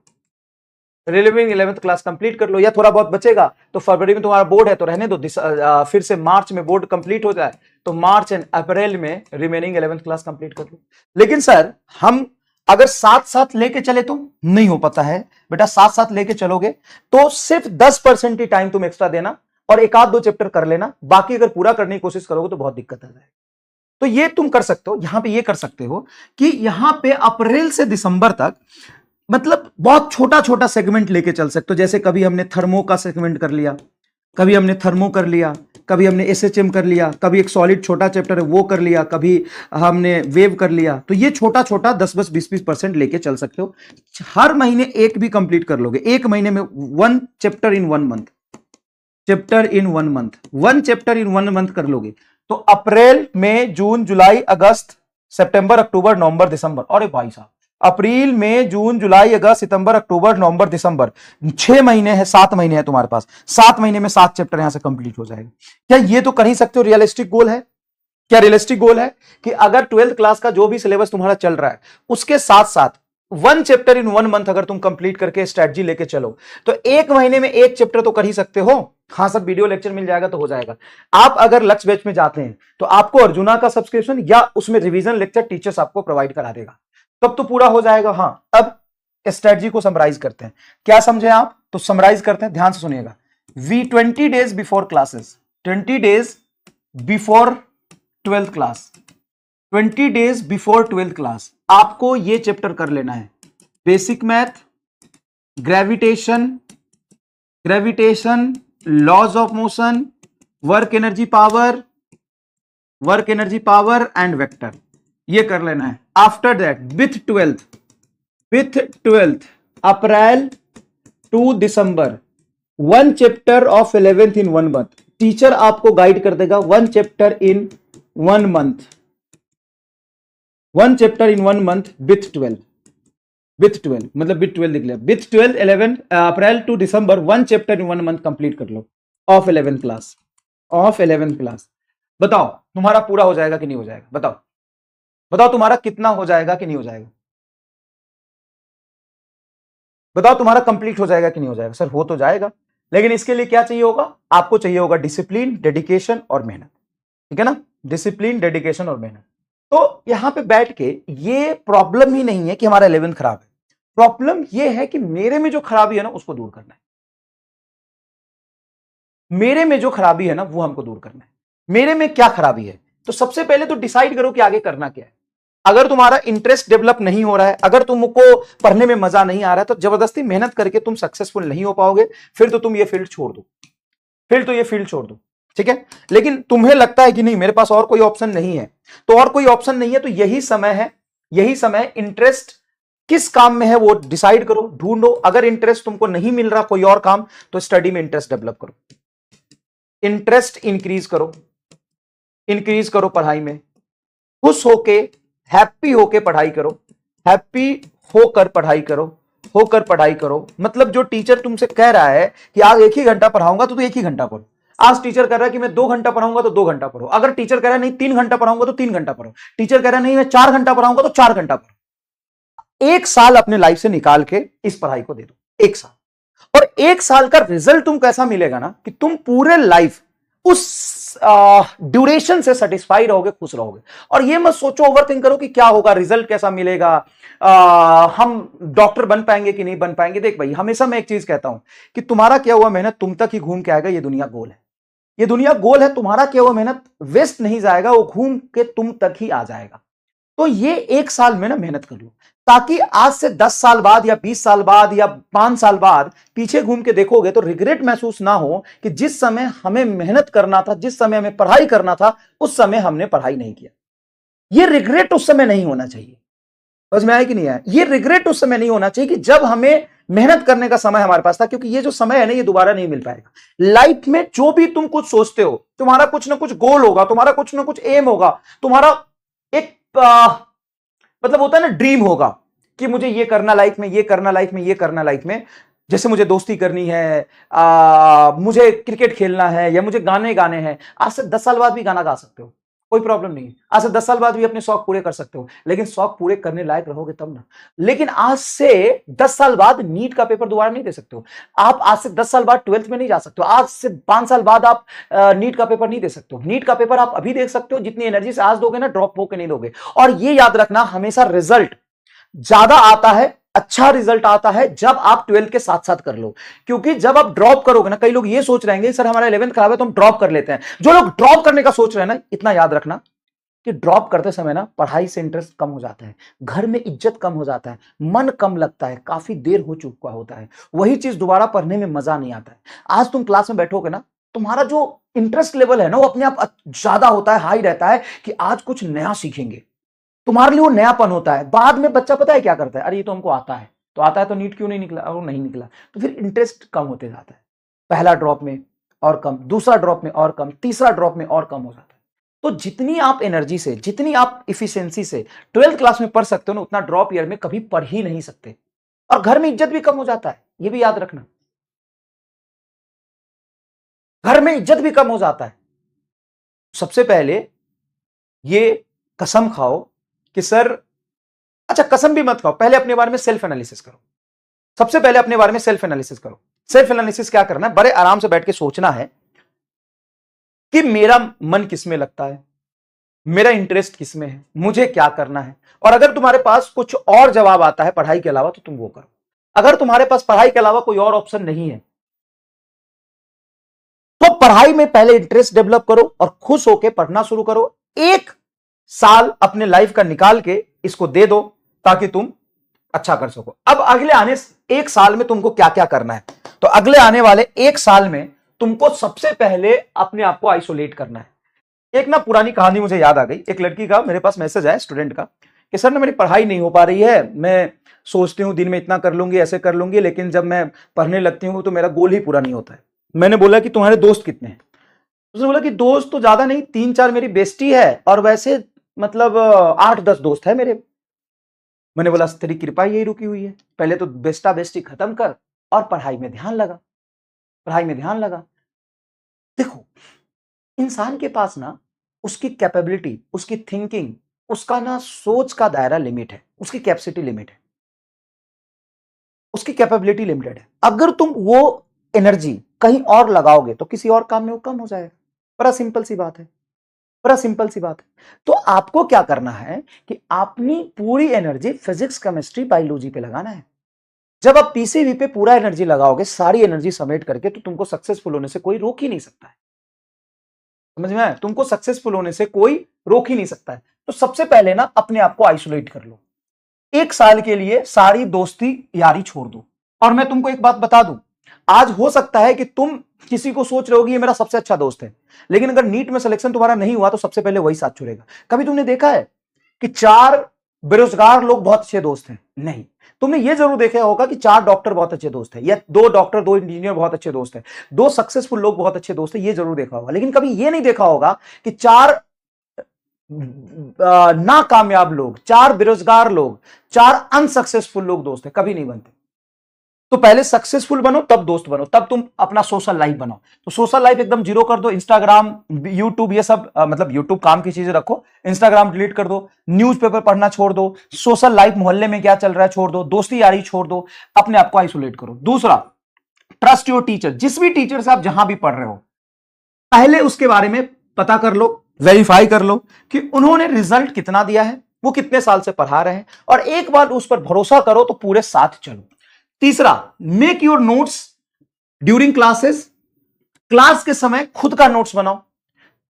रिमेनिंग 11th क्लास कंप्लीट कर लो, या थोड़ा बहुत बचेगा तो फरवरी में तुम्हारा बोर्ड है तो रहने दो, फिर से मार्च में बोर्ड कंप्लीट हो जाए तो मार्च एंड अप्रैल में रिमेनिंग 11th क्लास कंप्लीट कर लो। लेकिन सर हम अगर साथ साथ लेके चले तो नहीं हो पाता है बेटा, साथ साथ लेके चलोगे तो सिर्फ 10% ही टाइम तुम एक्स्ट्रा देना और एक आध दो चैप्टर कर लेना, बाकी अगर पूरा करने की कोशिश करोगे तो बहुत दिक्कत आ जाएगी। तो ये तुम कर सकते हो, यहां पे ये कर सकते हो कि यहां पे अप्रैल से दिसंबर तक मतलब बहुत छोटा छोटा सेगमेंट लेके चल सकते हो। जैसे कभी हमने थर्मो का सेगमेंट कर लिया, कभी हमने थर्मो कर लिया, कभी हमने एसएचएम कर लिया, कभी एक सॉलिड छोटा चैप्टर है वो कर लिया, कभी हमने वेव कर लिया। तो ये छोटा छोटा 10-10, 20-20% लेके चल सकते हो। हर महीने एक भी कंप्लीट कर लोगे, एक महीने में 1 chapter in 1 month, chapter in 1 month, 1 chapter in 1 month कर लोगे तो अप्रैल, मई, जून, जुलाई, अगस्त, सितंबर, अक्टूबर, नवंबर, दिसंबर, अरे भाई साहब अप्रैल, मई, जून, जुलाई, अगस्त, सितंबर, अक्टूबर, नवंबर, दिसंबर, 6 महीने है, 7 महीने है तुम्हारे पास, 7 महीने में 7 चैप्टर यहां से कंप्लीट हो जाएगा। क्या ये तो कर ही सकते हो? रियलिस्टिक गोल है क्या? रियलिस्टिक गोल है कि अगर 12th क्लास का जो भी सिलेबस तुम्हारा चल रहा है उसके साथ साथ 1 चैप्टर इन 1 मंथ अगर तुम कंप्लीट करके स्ट्रेटजी लेके चलो तो एक महीने में एक चैप्टर तो कर ही सकते हो। हाँ सर वीडियो लेक्चर मिल जाएगा तो हो जाएगा। आप अगर लक्ष्य बैच में जाते हैं तो आपको अर्जुना का सब्सक्रिप्शन या उसमें रिवीजन लेक्चर टीचर्स आपको प्रोवाइड करा देगा, तब तो पूरा हो जाएगा। हाँ अब स्ट्रेटजी को समराइज करते हैं, क्या समझे आप? तो समराइज करते हैं, ध्यान से सुनिएगा। 20 days before classes, 20 days before 12th class, 20 days before 12th class आपको ये चैप्टर कर लेना है, basic math, gravitation, laws of motion, work energy power and vector, ये कर लेना है। After that with twelfth April to December, 1 chapter of 11th in 1 month. Teacher आपको गाइड कर देगा 1 chapter in 1 month, 1 chapter in 1 month with 12 मतलब with 12 लिख लिया, with 12 11 April to December 1 chapter in 1 month complete कर लो ऑफ 11th क्लास। बताओ तुम्हारा पूरा हो जाएगा कि नहीं हो जाएगा? बताओ तुम्हारा कितना हो जाएगा कि नहीं हो जाएगा? बताओ तुम्हारा कंप्लीट हो जाएगा कि नहीं हो जाएगा? सर हो तो जाएगा, लेकिन इसके लिए क्या चाहिए होगा? आपको चाहिए होगा डिसिप्लिन, डेडिकेशन और मेहनत, ठीक है ना? डिसिप्लिन, डेडिकेशन और मेहनत। तो यहां पे बैठ के ये प्रॉब्लम ही नहीं है कि हमारा 11th खराब है, प्रॉब्लम ये है कि मेरे में जो खराबी है ना उसको दूर करना है। मेरे में जो खराबी है ना वो हमको दूर करना है। मेरे में क्या खराबी है? तो सबसे पहले तो डिसाइड करो कि आगे करना क्या है। अगर तुम्हारा इंटरेस्ट डेवलप नहीं हो रहा है, अगर तुमको पढ़ने में मजा नहीं आ रहा है, तो जबरदस्ती मेहनत करके तुम सक्सेसफुल नहीं हो पाओगे, फिर तो तुम ये फील्ड छोड़ दो, ठीक है? लेकिन तुम्हें लगता है कि नहीं मेरे पास और कोई ऑप्शन नहीं है, तो और कोई ऑप्शन नहीं है तो यही समय इंटरेस्ट किस काम में है वो डिसाइड करो, ढूंढो। अगर इंटरेस्ट तुमको नहीं मिल रहा कोई और काम, तो स्टडी में इंटरेस्ट डेवलप करो, इंटरेस्ट इंक्रीज करो पढ़ाई में, खुश होके हैप्पी होके पढ़ाई करो। मतलब जो टीचर तुमसे कह रहा है कि आज 1 ही घंटा पढ़ाऊंगा तो 1 ही घंटा पढ़ो। आज टीचर कह रहा है कि मैं 2 घंटा पढ़ाऊंगा तो 2 घंटा पढ़ो। अगर टीचर कह रहा है नहीं 3 घंटा पढ़ाऊंगा तो 3 घंटा पढ़ो। टीचर कह रहा है नहीं मैं 4 घंटा पढ़ाऊंगा तो 4 घंटा पढ़ो। 1 साल अपने लाइफ से निकाल के इस पढ़ाई को दे दो, 1 साल। और 1 साल का रिजल्ट तुम कैसा मिलेगा ना कि तुम पूरे लाइफ उस ड्यूरेशन से सेटिस्फाइड रहोगे, खुश रहोगे। और ये मत सोचो, ओवरथिंक करो कि क्या होगा, रिजल्ट कैसा मिलेगा, हम डॉक्टर बन पाएंगे कि नहीं बन पाएंगे। देख भाई, हमेशा मैं एक चीज कहता हूं कि तुम्हारा किया हुआ मेहनत तुम तक ही घूम के आएगा। ये दुनिया गोल है, तुम्हारा किया हुआ मेहनत वेस्ट नहीं जाएगा, वो घूम के तुम तक ही आ जाएगा। तो ये 1 साल में ना मेहनत कर लो, ताकि आज से 10 साल बाद या 20 साल बाद या 5 साल बाद पीछे घूम के देखोगे तो रिग्रेट महसूस ना हो कि जिस समय हमें मेहनत करना था, जिस समय हमें पढ़ाई करना था, उस समय हमने पढ़ाई नहीं किया। ये रिग्रेट उस समय नहीं होना चाहिए। समझ में आया कि नहीं आया? ये रिग्रेट उस समय नहीं होना चाहिए कि जब हमें मेहनत करने का समय हमारे पास था, क्योंकि ये जो समय है ना ये दोबारा नहीं मिल पाएगा। लाइफ में जो भी तुम कुछ सोचते हो, तुम्हारा कुछ ना कुछ गोल होगा, तुम्हारा कुछ ना कुछ एम होगा, तुम्हारा एक मतलब होता है ना ड्रीम होगा कि मुझे ये करना लाइफ में, जैसे मुझे दोस्ती करनी है, मुझे क्रिकेट खेलना है, या मुझे गाने गाने हैं। आज से 10 साल बाद भी गाना गा सकते हो, कोई प्रॉब्लम नहीं। आज से 10 साल बाद भी अपने शौक पूरे कर सकते हो, लेकिन शौक पूरे करने लायक रहोगे तब ना। लेकिन आज से 10 साल बाद नीट का पेपर दोबारा नहीं दे सकते हो आप। आज से 10 साल बाद 12th में नहीं जा सकते हो। आज से 5 साल बाद आप नीट का पेपर नहीं दे सकते हो। नीट का पेपर आप अभी दे सकते हो, जितनी एनर्जी से आज दोगे ना, ड्रॉप होकर नहीं दोगे। और ये याद रखना, हमेशा रिजल्ट ज्यादा आता है, अच्छा रिजल्ट आता है जब आप 12th के साथ साथ कर लो। क्योंकि जब आप ड्रॉप करोगे ना, कई लोग ये सोच रहे हैं सर हमारा 11th खराब है तो हम ड्रॉप कर लेते हैं। जो लोग ड्रॉप करने का सोच रहे हैं ना, इतना याद रखना कि ड्रॉप करते समय ना पढ़ाई से इंटरेस्ट कम हो जाता है, घर में इज्जत कम हो जाता है, मन कम लगता है, काफी देर हो चुका होता है, वही चीज दोबारा पढ़ने में मजा नहीं आता है। आज तुम क्लास में बैठोगे ना, तुम्हारा जो इंटरेस्ट लेवल है ना वो अपने आप ज्यादा होता है, हाई रहता है कि आज कुछ नया सीखेंगे। तुम्हारे लिए वो नयापन होता है। बाद में बच्चा पता है क्या करता है, अरे ये तो हमको आता है, तो नीट क्यों नहीं निकला, और नहीं निकला, तो फिर इंटरेस्ट कम होते जाता है। पहला ड्रॉप में और कम, दूसरा ड्रॉप में और कम, तीसरा ड्रॉप में और कम हो जाता है। तो जितनी आप एनर्जी से, जितनी आप इफिशिएंसी से 12th क्लास में पढ़ सकते हो ना, उतना ड्रॉप ईयर में कभी पढ़ ही नहीं सकते। और घर में इज्जत भी कम हो जाता है, ये भी याद रखना, घर में इज्जत भी कम हो जाता है। सबसे पहले ये कसम खाओ कि सर, अच्छा कसम भी मत खाओ, पहले अपने बारे में सेल्फ एनालिसिस करो। सबसे पहले अपने बारे में सेल्फ एनालिसिस करो। सेल्फ एनालिसिस क्या करना है, बड़े आराम से बैठ के सोचना है कि मेरा मन किस में लगता है, मेरा इंटरेस्ट किस में है, मुझे क्या करना है। और अगर तुम्हारे पास कुछ और जवाब आता है पढ़ाई के अलावा तो तुम वो करो। अगर तुम्हारे पास पढ़ाई के अलावा कोई और ऑप्शन नहीं है तो पढ़ाई में पहले इंटरेस्ट डेवलप करो और खुश होकर पढ़ना शुरू करो। 1 साल अपने लाइफ का निकाल के इसको दे दो ताकि तुम अच्छा कर सको। अब अगले आने 1 साल में तुमको क्या क्या करना है, तो अगले आने वाले 1 साल में तुमको सबसे पहले अपने आप को आइसोलेट करना है। एक ना पुरानी कहानी मुझे याद आ गई। एक लड़की का मेरे पास मैसेज आया स्टूडेंट का कि सर ना मेरी पढ़ाई नहीं हो पा रही है, मैं सोचती हूँ दिन में इतना कर लूंगी, ऐसे कर लूंगी, लेकिन जब मैं पढ़ने लगती हूँ तो मेरा गोल ही पूरा नहीं होता है। मैंने बोला कि तुम्हारे दोस्त कितने हैं? उसने बोला कि दोस्त तो ज्यादा नहीं, 3-4 मेरी बेस्टी है, और वैसे मतलब 8-10 दोस्त है मेरे। मैंने बोला तेरी कृपा यही रुकी हुई है, पहले तो बेस्टा बेस्टी खत्म कर और पढ़ाई में ध्यान लगा, पढ़ाई में ध्यान लगा। देखो, इंसान के पास ना उसकी कैपेबिलिटी, उसकी थिंकिंग, उसका ना सोच का दायरा लिमिट है, उसकी कैपेसिटी लिमिट है, उसकी कैपेबिलिटी लिमिटेड है। अगर तुम वो एनर्जी कहीं और लगाओगे तो किसी और काम में वो कम हो जाएगा। बड़ा सिंपल सी बात है, बड़ा सिंपल सी बात है। तो आपको क्या करना है कि अपनी पूरी एनर्जी फिजिक्स, केमिस्ट्री, बायोलॉजी पे लगाना है। जब आप पीसीबी पे पूरा एनर्जी लगाओगे, सारी एनर्जी समेट करके, तो तुमको सक्सेसफुल होने से कोई रोक ही नहीं सकता है। समझ में आया? तुमको सक्सेसफुल होने से कोई रोक ही नहीं सकता है। तो सबसे पहले ना अपने आप को आइसोलेट कर लो। 1 साल के लिए सारी दोस्ती यारी छोड़ दो। और मैं तुमको एक बात बता दूं, आज हो सकता है कि तुम किसी को सोच रहे हो कि ये मेरा सबसे अच्छा दोस्त है, लेकिन अगर नीट में सिलेक्शन तुम्हारा नहीं हुआ तो सबसे पहले वही साथ छोड़ेगा। कभी तुमने देखा है कि 4 बेरोजगार लोग बहुत अच्छे दोस्त हैं? नहीं। तुमने ये जरूर देखा होगा कि 4 डॉक्टर बहुत अच्छे दोस्त हैं, या 2 डॉक्टर 2 इंजीनियर बहुत अच्छे दोस्त हैं, 2 सक्सेसफुल लोग बहुत अच्छे दोस्त हैं, ये जरूर देखा होगा। लेकिन कभी ये नहीं देखा होगा कि 4 नाकामयाब लोग, 4 बेरोजगार लोग, 4 अनसक्सेसफुल लोग दोस्त हैं, कभी नहीं बनते। तो पहले सक्सेसफुल बनो, तब दोस्त बनो, तब तुम अपना सोशल लाइफ बनाओ। तो सोशल लाइफ एकदम जीरो कर दो, इंस्टाग्राम, यूट्यूब, ये सब मतलब यूट्यूब काम की चीजें रखो, इंस्टाग्राम डिलीट कर दो, न्यूज़पेपर पढ़ना छोड़ दो, सोशल लाइफ मोहल्ले में क्या चल रहा है छोड़ दो, दोस्ती यारी छोड़ दो, अपने आप को आइसोलेट करो। दूसरा, ट्रस्ट योर टीचर। जिस भी टीचर से आप जहां भी पढ़ रहे हो, पहले उसके बारे में पता कर लो, वेरीफाई कर लो कि उन्होंने रिजल्ट कितना दिया है, वो कितने साल से पढ़ा रहे हैं, और एक बार उस पर भरोसा करो तो पूरे साथ चलो। तीसरा, make your notes during classes. Class के समय खुद का नोट्स बनाओ।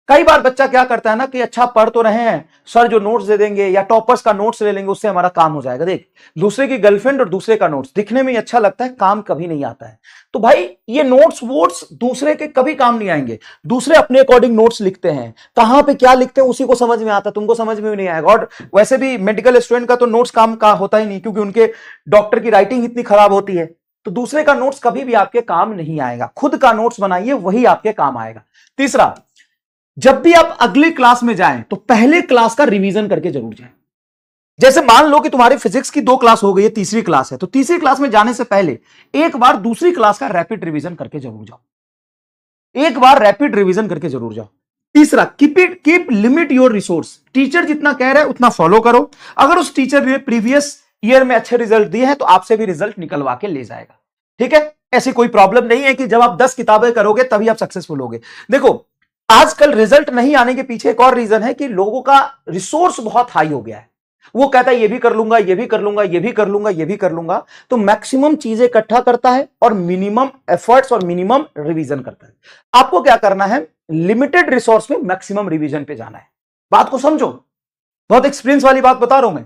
कई बार बच्चा क्या करता है ना कि अच्छा पढ़ तो रहे हैं, सर जो नोट्स दे देंगे या टॉपर्स का नोट्स ले लेंगे, उससे हमारा काम हो जाएगा। देख, दूसरे की गर्लफ्रेंड और दूसरे का नोट्स दिखने में ही अच्छा लगता है, काम कभी नहीं आता है। तो भाई ये नोट्स वोट्स दूसरे के कभी काम नहीं आएंगे। दूसरे अपने अकॉर्डिंग नोट्स लिखते हैं, कहां पे क्या लिखते हैं उसी को समझ में आता है, तुमको समझ में भी नहीं आएगा। और वैसे भी मेडिकल स्टूडेंट का तो नोट्स काम का होता ही नहीं, क्योंकि उनके डॉक्टर की राइटिंग इतनी खराब होती है। तो दूसरे का नोट्स कभी भी आपके काम नहीं आएगा, खुद का नोट्स बनाइए, वही आपके काम आएगा। तीसरा, जब भी आप अगली क्लास में जाएं तो पहले क्लास का रिवीजन करके जरूर जाएं। जैसे मान लो कि तुम्हारी फिजिक्स की 2 क्लास हो गई है, तीसरी क्लास है, तो तीसरी क्लास में जाने से पहले एक बार दूसरी क्लास का रैपिड रिवीजन करके जरूर जाओ, एक बार रैपिड रिवीजन करके जरूर जाओ। तीसरा, keep limit your resource. Teacher जितना कह रहा है उतना फॉलो करो। अगर उस टीचर ने प्रीवियस ईयर में अच्छे रिजल्ट दिए हैं तो आपसे भी रिजल्ट निकलवा के ले जाएगा। ठीक है, ऐसी कोई प्रॉब्लम नहीं है कि जब आप 10 किताबें करोगे तभी आप सक्सेसफुल होगे। देखो, आजकल रिजल्ट नहीं आने के पीछे एक और रीजन है कि लोगों का रिसोर्स बहुत हाई हो गया है। वो कहता है ये भी कर लूंगा, ये भी कर लूंगा, ये भी कर लूंगा, ये भी कर लूंगा, तो मैक्सिमम चीजें इकट्ठा करता है और मिनिमम एफर्ट्स और मिनिमम रिवीजन करता है। आपको क्या करना है, लिमिटेड रिसोर्स में मैक्सिमम रिवीजन पे जाना है। बात को समझो, बहुत एक्सपीरियंस वाली बात बता रहा हूं मैं।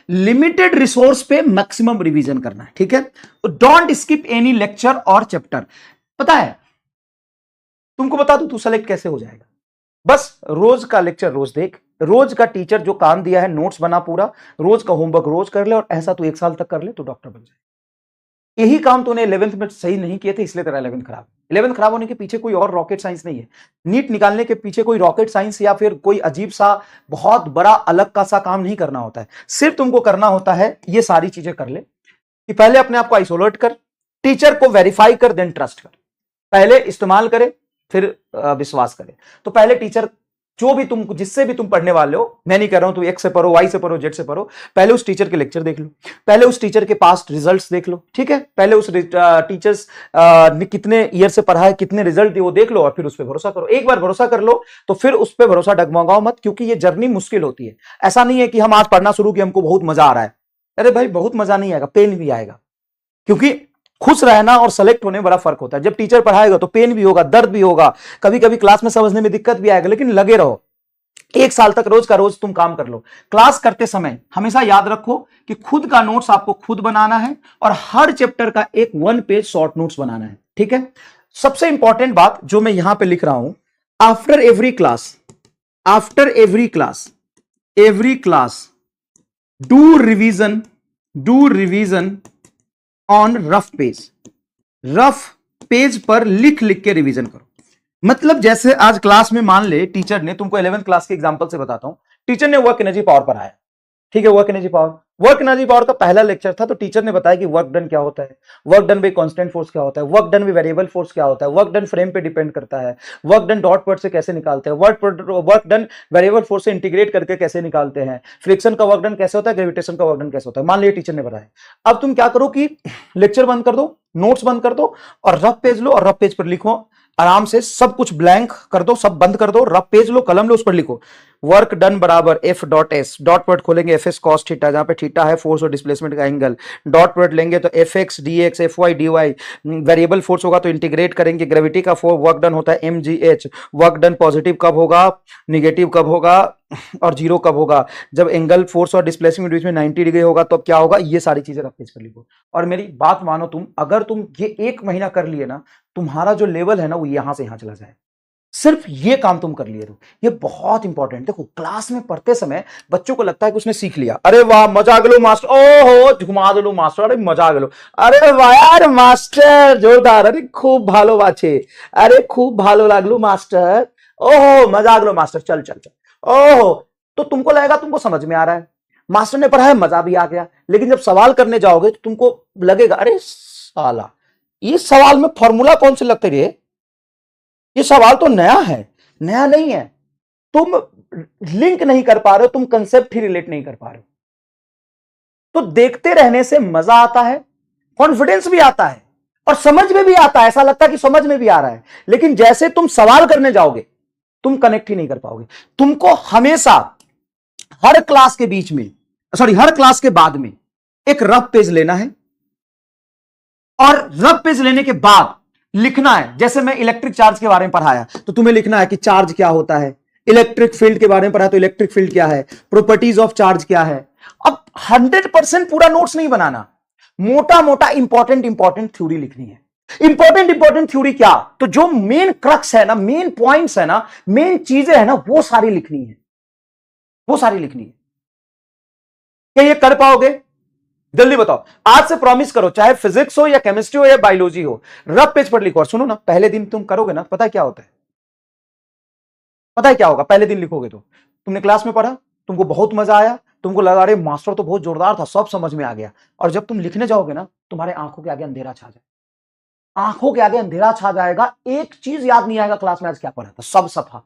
लिमिटेड रिसोर्स पे मैक्सिमम रिवीजन करना है, ठीक है। डोंट स्किप एनी लेक्चर और चैप्टर। पता है, तुमको बता दूं तू सेलेक्ट कैसे हो जाएगा। बस रोज का लेक्चर रोज देख, रोज का टीचर जो काम दिया है नोट्स बना पूरा, रोज का होमवर्क रोज कर ले, और ऐसा तू 1 साल तक कर ले तो डॉक्टर बन जाए। यही काम तूने 11th में सही नहीं किए थे, इसलिए तेरा 11th खराब। 11th खराब होने के पीछे कोई और रॉकेट साइंस नहीं है। नीट निकालने के पीछे कोई रॉकेट साइंस या फिर कोई अजीब सा बहुत बड़ा अलग का सा काम नहीं करना होता है। सिर्फ तुमको करना होता है ये सारी चीजें कर ले कि पहले अपने आप को आइसोलेट कर, टीचर को वेरीफाई कर, देन ट्रस्ट कर। पहले इस्तेमाल करे फिर विश्वास करे। तो पहले टीचर जो भी तुम जिससे भी तुम पढ़ने वाले हो, मैं नहीं कह रहा हूं तुम एक्स से पढ़ो, वाई से पढ़ो, जेड से पढ़ो, पहले उस टीचर के लेक्चर देख लो, पहले उस टीचर के पास्ट रिजल्ट्स देख लो, ठीक है। पहले उस टीचर्स ने कितने ईयर से पढ़ा है, कितने रिजल्ट दिए वो देख लो, और फिर उस पर भरोसा करो। एक बार भरोसा कर लो तो फिर उस पर भरोसा डगमगाओ मत, क्योंकि ये जर्नी मुश्किल होती है। ऐसा नहीं है कि हम आज पढ़ना शुरू किया हमको बहुत मजा आ रहा है। अरे भाई, बहुत मजा नहीं आएगा, पेन भी आएगा, क्योंकि खुश रहना और सेलेक्ट होने में बड़ा फर्क होता है। जब टीचर पढ़ाएगा तो पेन भी होगा, दर्द भी होगा, कभी कभी क्लास में समझने में दिक्कत भी आएगा, लेकिन लगे रहो। 1 साल तक रोज का रोज तुम काम कर लो। क्लास करते समय हमेशा याद रखो कि खुद का नोट्स आपको खुद बनाना है, और हर चैप्टर का एक 1 पेज शॉर्ट नोट्स बनाना है, ठीक है। सबसे इंपॉर्टेंट बात जो मैं यहां पे लिख रहा हूं, after every class do revision on rough page पर लिख लिख के रिवीजन करो। मतलब जैसे आज क्लास में मान ले टीचर ने तुमको 11th क्लास के एग्जांपल से बताता हूं, टीचर ने वर्क एनर्जी पावर पढ़ाया, ठीक है। वर्क एनर्जी पावर का पहला लेक्चर था, तो टीचर ने बताया कि वर्क डन क्या होता है, work done by constant force क्या होता है, work done by variable force क्या होता है, वर्क डन फ्रेम पे डिपेंड करता है, वर्क डन डॉट प्रोडक्ट से कैसे निकालते हैं, वर्क डन वेरिएबल फोर्स से इंटीग्रेट करके कैसे निकालते हैं, फ्रिक्शन का वर्क डन कैसे होता है, ग्रेविटेशन का वर्क डन कैसे होता है। मान लीजिए टीचर ने बताया। अब तुम क्या करो कि लेक्चर बंद कर दो, नोट्स बंद कर दो और रफ पेज लो और रफ पेज पर लिखो आराम से, सब कुछ ब्लैंक कर दो, सब बंद कर दो, रफ पेज लो, कलम लो, उस पर लिखो वर्क डन बराबर F dot S, dot product खोलेंगे एफ एस कॉस थीटा, जहां पे थीटा है फोर्स और डिस्प्लेसमेंट का एंगल, डॉट प्रोडक्ट लेंगे तो F X D X, F Y D Y, variable force होगा तो इंटीग्रेट करेंगे, ग्रेविटी का फोर्स वर्क डन होता है M G H, work done positive कब होगा, निगेटिव कब होगा और जीरो कब होगा, जब एंगल फोर्स और डिस्प्लेसमेंट बीच में 90 डिग्री होगा तो अब क्या होगा, ये सारी चीजें रफ पेज पर लिखो। और मेरी बात मानो तुम, अगर तुम ये 1 महीना कर लिए ना, तुम्हारा जो लेवल है ना वो यहां से यहां चला जाए। सिर्फ ये काम तुम कर लिए तो ये बहुत इंपॉर्टेंट। देखो क्लास में पढ़ते समय बच्चों को लगता है कि उसने सीख लिया, अरे वाह मजा गलो मास्टर, ओहो घुमा दो मास्टर, अरे मजा गलो, अरे वाह यार मास्टर जोरदार, अरे खूब भालो बाछे, अरे खूब भालो लागलो मास्टर, ओहो मजा गलो मास्टर, चल चल चल, ओहो। तो तुमको लगेगा तुमको समझ में आ रहा है, मास्टर ने पढ़ाया मजा भी आ गया, लेकिन जब सवाल करने जाओगे तो तुमको लगेगा अरे साला ये सवाल में फॉर्मूला कौन से लगते रे, ये सवाल तो नया है, नया नहीं है, तुम लिंक नहीं कर पा रहे हो, तुम कंसेप्ट ही रिलेट नहीं कर पा रहे हो। तो देखते रहने से मजा आता है, कॉन्फिडेंस भी आता है और समझ में भी आता है, ऐसा लगता है कि समझ में भी आ रहा है, लेकिन जैसे तुम सवाल करने जाओगे तुम कनेक्ट ही नहीं कर पाओगे। तुमको हमेशा हर क्लास के बीच में, हर क्लास के बाद में एक रफ पेज लेना है और रफ पेज लेने के बाद लिखना है। जैसे मैं इलेक्ट्रिक चार्ज के बारे में पढ़ाया तो तुम्हें लिखना है कि चार्ज क्या होता है, इलेक्ट्रिक फील्ड के बारे में पढ़ाया तो इलेक्ट्रिक फील्ड क्या है, प्रॉपर्टीज ऑफ चार्ज क्या है। अब 100% पूरा नोट्स नहीं बनाना, मोटा मोटा इंपॉर्टेंट थ्योरी लिखनी है। इंपॉर्टेंट थ्योरी क्या, तो जो मेन क्रक्स है ना, मेन पॉइंट्स है ना, मेन चीजें है ना, वो सारी लिखनी है, वो सारी लिखनी है। क्या ये कर पाओगे? जल्दी बताओ, आज से प्रॉमिस करो, चाहे फिजिक्स हो या केमिस्ट्री हो या बायोलॉजी हो, रफ पेज पर लिखो। और सुनो ना, पहले दिन तुम करोगे ना, पता है क्या होता है, पता है क्या होगा, पहले दिन लिखोगे तो तुमने क्लास में पढ़ा, तुमको बहुत मजा आया, तुमको लगा अरे मास्टर तो बहुत जोरदार था, सब समझ में आ गया। और जब तुम लिखने जाओगे ना, तुम्हारे आंखों के आगे अंधेरा छा जाएगा, आंखों के आगे अंधेरा छा जाएगा, एक चीज याद नहीं आएगा क्लास में आज क्या पढ़ा था, सब सफा।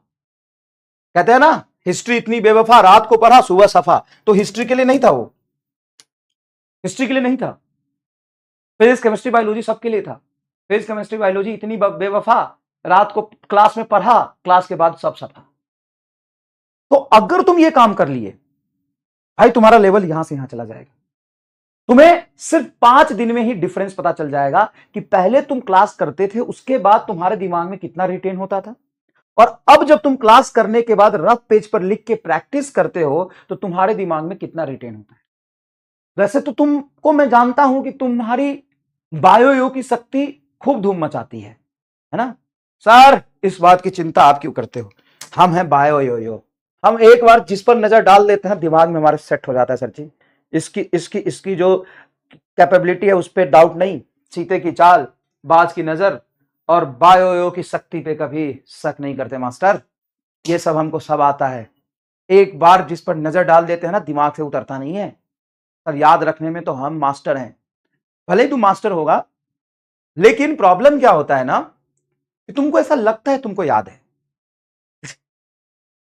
कहते हैं ना हिस्ट्री इतनी बेवफा, रात को पढ़ा सुबह सफा, तो हिस्ट्री के लिए नहीं था, वो हिस्ट्री के लिए नहीं था, फिजिक्स केमिस्ट्री बायोलॉजी सबके लिए था। फिजिक्स केमिस्ट्री बायोलॉजी इतनी बेवफा, रात को क्लास में पढ़ा, क्लास के बाद सब सफा। तो अगर तुम ये काम कर लिए भाई, तुम्हारा लेवल यहां से यहां चला जाएगा। तुम्हें सिर्फ 5 दिन में ही डिफरेंस पता चल जाएगा कि पहले तुम क्लास करते थे, उसके बाद तुम्हारे दिमाग में कितना रिटेन होता था, और अब जब तुम क्लास करने के बाद रफ पेज पर लिख के प्रैक्टिस करते हो तो तुम्हारे दिमाग में कितना रिटेन होता है। वैसे तो तुमको मैं जानता हूं कि तुम्हारी बायो की शक्ति खूब धूम मचाती है ना सर, इस बात की चिंता आप क्यों करते हो, हम हैं बायो, हम एक बार जिस पर नजर डाल देते हैं दिमाग में हमारे सेट हो जाता है। सर जी इसकी जो कैपेबिलिटी है उस पर डाउट नहीं, चीते की चाल, बाज की नजर और बायो की शक्ति पे कभी शक नहीं करते मास्टर, ये सब हमको सब आता है। एक बार जिस पर नजर डाल देते हैं ना, दिमाग से उतरता नहीं है। सर याद रखने में तो हम मास्टर हैं, भले ही तू मास्टर होगा, लेकिन प्रॉब्लम क्या होता है ना कि तुमको ऐसा लगता है तुमको याद है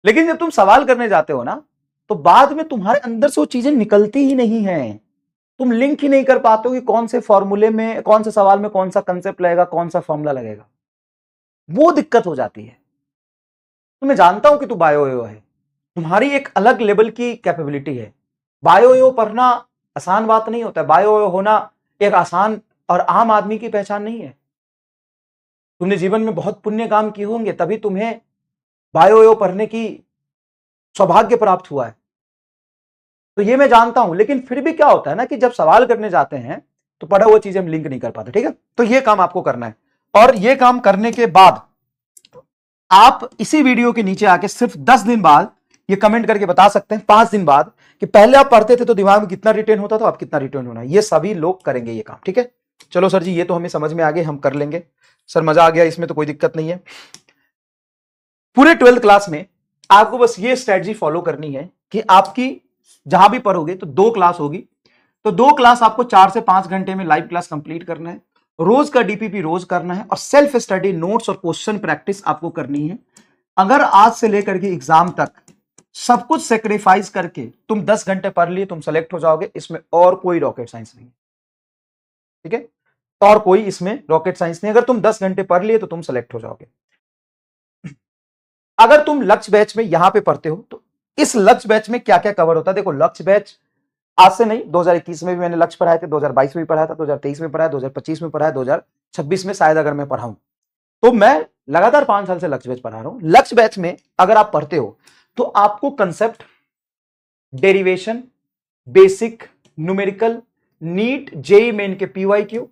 लेकिन जब तुम सवाल करने जाते हो ना, तो बाद में तुम्हारे अंदर से वो चीजें निकलती ही नहीं है, तुम लिंक ही नहीं कर पाते हो कि कौन से फॉर्मूले में, कौन से सवाल में कौन सा कंसेप्ट लगेगा, कौन सा फॉर्मूला लगेगा, वो दिक्कत हो जाती है। तो मैं जानता हूं कि तू बायो है, तुम्हारी एक अलग लेवल की कैपेबिलिटी है। बायो पढ़ना आसान बात नहीं होता है, बायो होना एक आसान और आम आदमी की पहचान नहीं है। तुमने जीवन में बहुत पुण्य काम किए होंगे, तभी तुम्हें बायो पढ़ने की सौभाग्य प्राप्त हुआ है, तो ये मैं जानता हूं। लेकिन फिर भी क्या होता है ना कि जब सवाल करने जाते हैं तो पढ़ा हुआ चीजें हम लिंक नहीं कर पाते, ठीक है। तो ये काम आपको करना है। और ये काम करने के बाद आप इसी वीडियो के नीचे आके सिर्फ 10 दिन बाद ये कमेंट करके बता सकते हैं, 5 दिन बाद, कि पहले आप पढ़ते थे तो दिमाग में कितना रिटेन होता था, अब कितना रिटेन होना है। ये सभी लोग करेंगे ये काम, ठीक है। चलो सर जी, ये तो हमें समझ में आ गए, हम कर लेंगे सर, मजा आ गया, इसमें तो कोई दिक्कत नहीं है। पूरे 12th क्लास में आपको बस ये स्ट्रेटजी फॉलो करनी है कि आपकी जहां भी पढ़ोगे तो 2 क्लास होगी, तो 2 क्लास आपको 4 से 5 घंटे में लाइव क्लास कंप्लीट करना है, रोज का डीपीपी रोज करना है, और सेल्फ स्टडी नोट्स और क्वेश्चन प्रैक्टिस आपको करनी है। अगर आज से लेकर के एग्जाम तक सब कुछ सेक्रीफाइस करके तुम 10 घंटे पढ़ लिए, तुम सेलेक्ट हो जाओगे। इसमें और कोई रॉकेट साइंस नहीं, ठीक है, और कोई इसमें रॉकेट साइंस नहीं। अगर तुम 10 घंटे पढ़ लिए तो तुम सेलेक्ट हो जाओगे। अगर तुम लक्ष्य बैच में यहां पे पढ़ते हो तो इस लक्ष्य बैच में क्या क्या कवर होता है, देखो देखो बैच आज से नहीं, 2021 में भी मैंने लक्ष्य पढ़ाए थे, 2022 में भी पढ़ाया था, 2023 में पढ़ाया, 2025 में पढ़ाया, 2026 में शायद अगर मैं पढ़ाऊं, तो मैं लगातार 5 साल से लक्ष्य बैच पढ़ा रहा हूं। लक्ष्य बैच में अगर आप पढ़ते हो तो आपको concept, derivation, basic, numerical, NEET, JEE main के पीवाईक्यू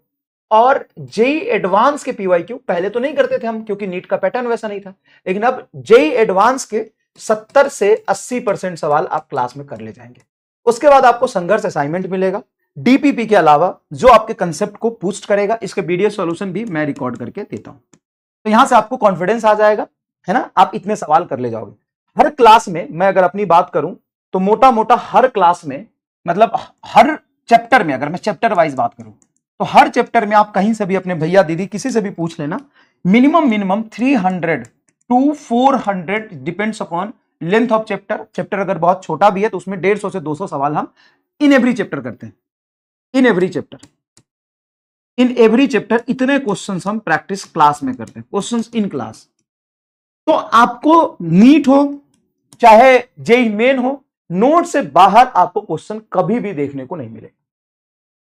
और जेई एडवांस के पीवाईक्यू, पहले तो नहीं करते थे हम क्योंकि नीट का पैटर्न वैसा नहीं था, लेकिन अब जेई एडवांस के 70 से 80% सवाल आप क्लास में कर ले जाएंगे। उसके बाद आपको संघर्ष असाइनमेंट मिलेगा, डीपीपी के अलावा, जो आपके कंसेप्ट को बूस्ट करेगा। इसके वीडियो सॉल्यूशन भी मैं रिकॉर्ड करके देता हूं, तो यहां से आपको कॉन्फिडेंस आ जाएगा, है ना, आप इतने सवाल कर ले जाओगे। हर क्लास में मैं अगर अपनी बात करूं तो मोटा मोटा हर क्लास में, मतलब हर चैप्टर में, अगर मैं चैप्टर वाइज बात करूं तो हर चैप्टर में आप कहीं से भी अपने भैया दीदी किसी से भी पूछ लेना, minimum 300 to 400 depends upon length of chapter. Chapter अगर बहुत छोटा भी है तो उसमें 150 से 200 सवाल हम इन एवरी चैप्टर करते हैं। इन एवरी चैप्टर इतने क्वेश्चंस हम प्रैक्टिस क्लास में करते हैं, क्वेश्चंस इन क्लास। तो आपको नीट हो चाहे जेई मेन हो, नोट से बाहर आपको क्वेश्चन कभी भी देखने को नहीं मिलेगा,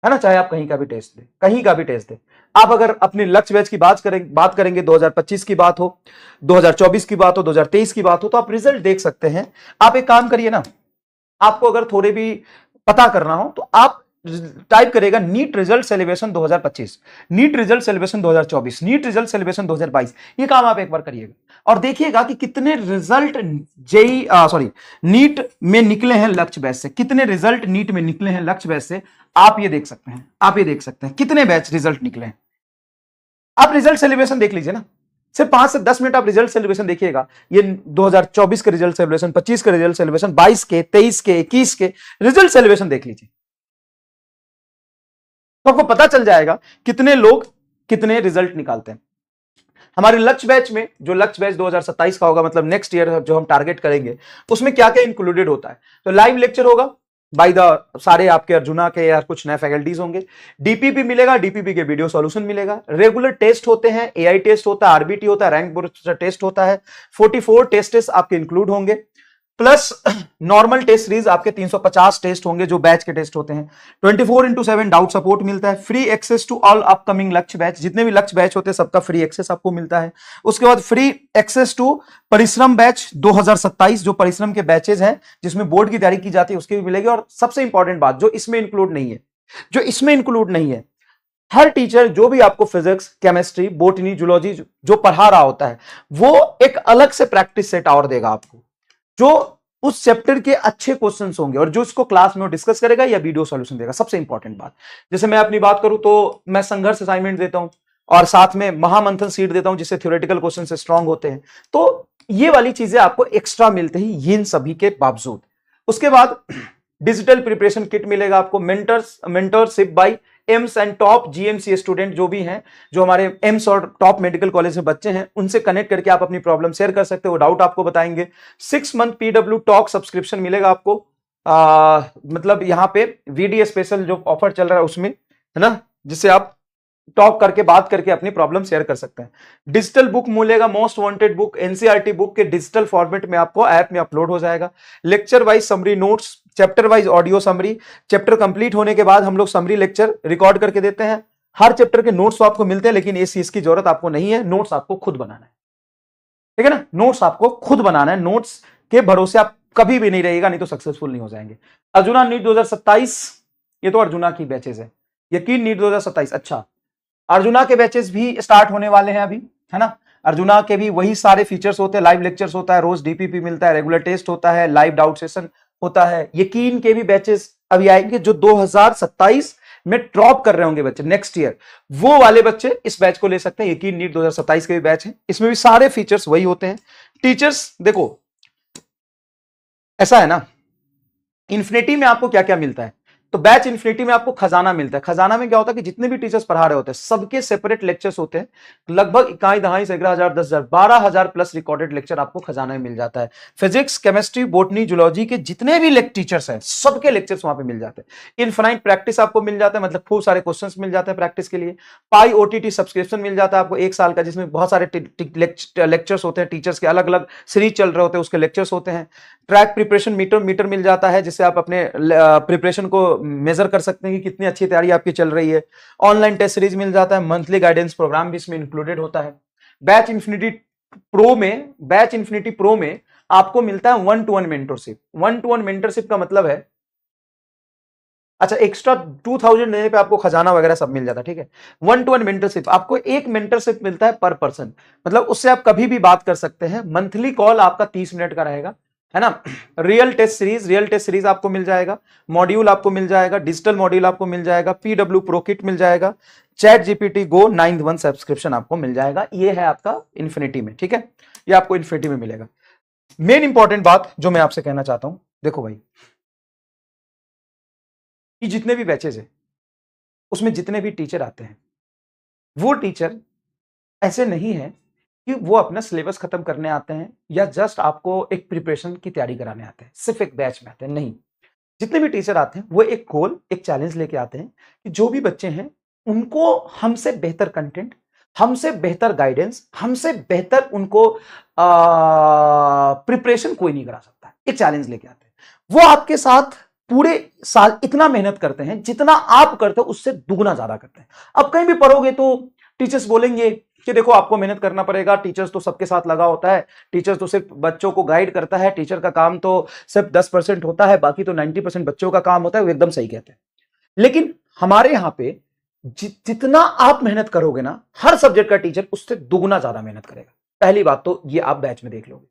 है ना, चाहे आप कहीं का भी टेस्ट दें, कहीं का भी टेस्ट दें। आप अगर अपने लक्ष्य बैच की बात करेंगे 2025 की बात हो, 2024 की बात हो, 2023 की बात हो, तो आप रिजल्ट देख सकते हैं। आप एक काम करिए ना, आपको अगर थोड़े भी पता करना हो तो आप टाइप करेगा NEET result celebration 2025, NEET result celebration 2024, NEET result celebration 2022। ये काम आप एक बार करिएगा और देखिएगा कि कितने रिजल्ट नीट में निकले हैं लक्ष्य बैच से, कितने रिजल्ट नीट में निकले हैं लक्ष्य बैच से। आप ये देख सकते हैं, आप ये देख सकते हैं कितने बैच रिजल्ट निकले हैं। आप रिजल्ट सेलिब्रेशन देख लीजिए ना, सिर्फ 5 से 10 मिनट आप रिजल्ट सेलिब्रेशन देखिएगा। ये 2024 के रिजल्ट सेलिब्रेशन, 25 के रिजल्ट सेलिब्रेशन, 22 के, 23 के, 21 के रिजल्ट सेलिब्रेशन देख लीजिए, तो आपको पता चल जाएगा कितने लोग कितने रिजल्ट निकालते हैं। हमारे लक्ष्य बैच में, जो लक्ष्य बैच 2027 का होगा, मतलब नेक्स्ट ईयर जो हम टारगेट करेंगे, उसमें क्या क्या इंक्लूडेड होता है। तो लाइव लेक्चर होगा बाय द सारे आपके अर्जुना के या कुछ नए फैकल्टीज होंगे, डीपीपी मिलेगा, डीपीपी के वीडियो सॉल्यूशन मिलेगा, रेगुलर टेस्ट होते हैं, एआई टेस्ट होता है, आरबीटी होता है, रैंक बूस्टर टेस्ट होता है, 44 टेस्ट आपके इंक्लूड होंगे, प्लस नॉर्मल टेस्ट सीरीज आपके 350 टेस्ट होंगे जो बैच के टेस्ट होते हैं, 24/7 डाउट सपोर्ट मिलता है, free access to all upcoming Lakshya batch, जितने भी लक्ष्य बैच होते हैं सबका फ्री एक्सेस आपको मिलता है। उसके बाद फ्री एक्सेस टू परिश्रम बैच 2027, जो परिश्रम के बैचेज हैं जिसमें बोर्ड की तैयारी की जाती है उसकी भी मिलेगी। और सबसे इंपॉर्टेंट बात जो इसमें इंक्लूड नहीं है, हर टीचर जो भी आपको फिजिक्स, केमिस्ट्री, बोटनी, जूलॉजी जो पढ़ा रहा होता है वो एक अलग से प्रैक्टिस सेट और देगा आपको, जो उस चैप्टर के अच्छे क्वेश्चंस होंगे और जो इसको क्लास में डिस्कस करेगा या वीडियो सॉल्यूशन देगा। सबसे इंपॉर्टेंट बात, जैसे मैं अपनी बात करूं तो मैं संघर्ष असाइनमेंट देता हूं और साथ में महामंथन सीट देता हूं जिससे थ्योरेटिकल क्वेश्चन से स्ट्रांग होते हैं। तो ये वाली चीजें आपको एक्स्ट्रा मिलते ही इन सभी के बावजूद। उसके बाद डिजिटल प्रिपरेशन किट मिलेगा आपको, mentorship by AIIMS and top GMC student जो भी हैं, जो हमारे एम्स और टॉप मेडिकल कॉलेज में बच्चे हैं, उनसे कनेक्ट करके आप अपनी प्रॉब्लम शेयर कर सकते हो, डाउट आपको बताएंगे। 6 मंथ पीडब्ल्यू टॉक सब्सक्रिप्शन मिलेगा आपको, मतलब यहाँ पे वीडियो स्पेशल जो ऑफर चल रहा है उसमें, है ना, जिससे आप टॉक करके बात करके अपनी प्रॉब्लम शेयर कर सकते हैं। डिजिटल बुक मिलेगा, most wanted book, NCERT book के डिजिटल फॉर्मेट में आपको ऐप में अपलोड हो जाएगा। Lecture wise summary notes, chapter wise audio summary, chapter complete होने के बाद हम लोग समरी लेक्चर रिकॉर्ड करके देते हैं। हर चैप्टर के नोट्स तो आपको मिलते हैं लेकिन इस चीज की जरूरत आपको नहीं है, नोट्स आपको खुद बनाना है, ठीक है ना, नोट्स आपको खुद बनाना है। नोट्स के भरोसे आप कभी भी नहीं रहेगा, नहीं तो सक्सेसफुल नहीं हो जाएंगे। अर्जुना नीट 2027, ये तो अर्जुना की बैचेज है, यकीन नीट 2027। अच्छा, अर्जुना के बैचेस भी स्टार्ट होने वाले हैं अभी, है ना। अर्जुना के भी वही सारे फीचर्स होते हैं, लाइव लेक्चर्स होता है, रोज डीपीपी मिलता है, रेगुलर टेस्ट होता है, लाइव डाउट सेशन होता है। यकीन के भी बैचेस अभी आएंगे जो 2027 में ड्रॉप कर रहे होंगे बच्चे नेक्स्ट ईयर, वो वाले बच्चे इस बैच को ले सकते हैं। यकीन नीट 2027 के भी बैच है, इसमें भी सारे फीचर्स वही होते हैं। टीचर्स देखो ऐसा है ना, इन्फिनिटी में आपको क्या क्या मिलता है, तो बैच इन्फिनिटी में आपको खजाना मिलता है। खजाना में क्या होता है कि जितने भी टीचर्स पढ़ा रहे होते हैं सबके सेपरेट लेक्चर्स होते हैं, लगभग 21, 22, 11,000, 10,000, 12,000 प्लस रिकॉर्डेड लेक्चर आपको खजाना में मिल जाता है। फिजिक्स, केमिस्ट्री, बोटनी, जूलॉजी के जितने भी टीचर्स हैं सबके लेक्चर्स वहां पे मिल जाते हैं। इनफाइनाइट प्रैक्टिस आपको मिल जाता है, मतलब खूब सारे क्वेश्चंस मिल जाते हैं प्रैक्टिस के लिए। पाई ओटीटी सब्सक्रिप्शन मिल जाता है आपको 1 साल का, जिसमें बहुत सारे लेक्चर्स होते हैं, टीचर्स के अलग अलग सीरीज चल रहे होते हैं, उसके लेक्चर्स होते हैं। ट्रैक प्रिपरेशन मीटर मिल जाता है, जिससे आप अपने प्रिपरेशन को मेजर कर सकते हैं कि कितनी अच्छी तैयारी आपकी चल रही है। ऑनलाइन टेस्ट सीरीज मिल जाता है, मंथली गाइडेंस प्रोग्राम भी इसमें इंक्लूडेड होता है। बैच इन्फिनिटी प्रो में आपको मिलता है 1-to-1 मेंटरशिप। 1-to-1 मेंटरशिप का मतलब है, अच्छा एक्स्ट्रा 2000 देने पे आपको खजाना वगैरह सब मिल जाता है, ठीक है। 1-to-1 मेंटरशिप, आपको एक मेंटरशिप मिलता है पर पर्सन, मतलब उससे आप कभी भी बात कर सकते हैं। मंथली कॉल आपका 30 मिनट का रहेगा, है ना। रियल टेस्ट सीरीज आपको मिल जाएगा, मॉड्यूल आपको मिल जाएगा, डिजिटल मॉड्यूल आपको मिल जाएगा, पीडब्ल्यू प्रो किट मिल जाएगा, चैट जीपीटी गो 9th 1 सब्सक्रिप्शन आपको मिल जाएगा। ये है आपका इन्फिनिटी में, ठीक है, ये आपको इन्फिनिटी में मिलेगा। मेन इंपॉर्टेंट बात जो मैं आपसे कहना चाहता हूं, देखो भाई, कि जितने भी बैचेज है उसमें जितने भी टीचर आते हैं, वो टीचर ऐसे नहीं है कि वो अपना सिलेबस खत्म करने आते हैं या जस्ट आपको एक प्रिपरेशन की तैयारी कराने आते हैं, सिर्फ एक बैच में आते हैं, नहीं। जितने भी टीचर आते हैं वो एक गोल, एक चैलेंज लेके आते हैं कि जो भी बच्चे हैं उनको हमसे बेहतर कंटेंट, हमसे बेहतर गाइडेंस, हमसे बेहतर उनको प्रिपरेशन कोई नहीं करा सकता। एक चैलेंज लेके आते हैं, वो आपके साथ पूरे साल इतना मेहनत करते हैं जितना आप करते हो उससे दुगना ज्यादा करते हैं। अब कहीं भी पढ़ोगे तो टीचर्स बोलेंगे कि देखो आपको मेहनत करना पड़ेगा, टीचर्स तो सबके साथ लगा होता है, टीचर्स तो सिर्फ बच्चों को गाइड करता है, टीचर का काम तो सिर्फ 10% होता है, बाकी तो 90% बच्चों का काम होता है। वो एकदम सही कहते हैं, लेकिन हमारे यहाँ पे जितना आप मेहनत करोगे ना, हर सब्जेक्ट का टीचर उससे दुगुना ज्यादा मेहनत करेगा। पहली बात तो ये आप बैच में देख लोगे,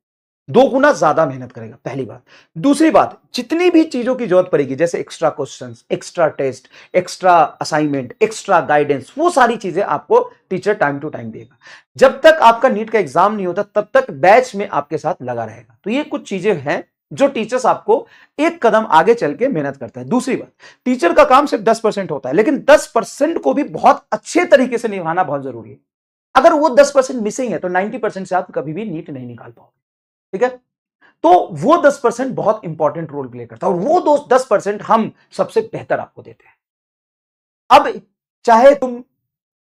2 गुना ज्यादा मेहनत करेगा, पहली बात। दूसरी बात, जितनी भी चीजों की जरूरत पड़ेगी, जैसे extra questions, extra test, extra assignment, extra guidance, वो सारी चीजें आपको टीचर टाइम टू टाइम देगा। जब तक आपका नीट का एग्जाम नहीं होता तब तक बैच में आपके साथ लगा रहेगा। तो ये कुछ चीजें हैं जो टीचर्स आपको एक कदम आगे चल के मेहनत करते हैं। दूसरी बात, टीचर का काम सिर्फ 10% होता है, लेकिन 10% को भी बहुत अच्छे तरीके से निभाना बहुत जरूरी है। अगर वो 10% मिसिंग है तो 90% से आप कभी भी नीट नहीं निकाल पाओगे, ठीक है। तो वो 10% बहुत इंपॉर्टेंट रोल प्ले करता है, और वो 10% हम सबसे बेहतर आपको देते हैं। अब चाहे तुम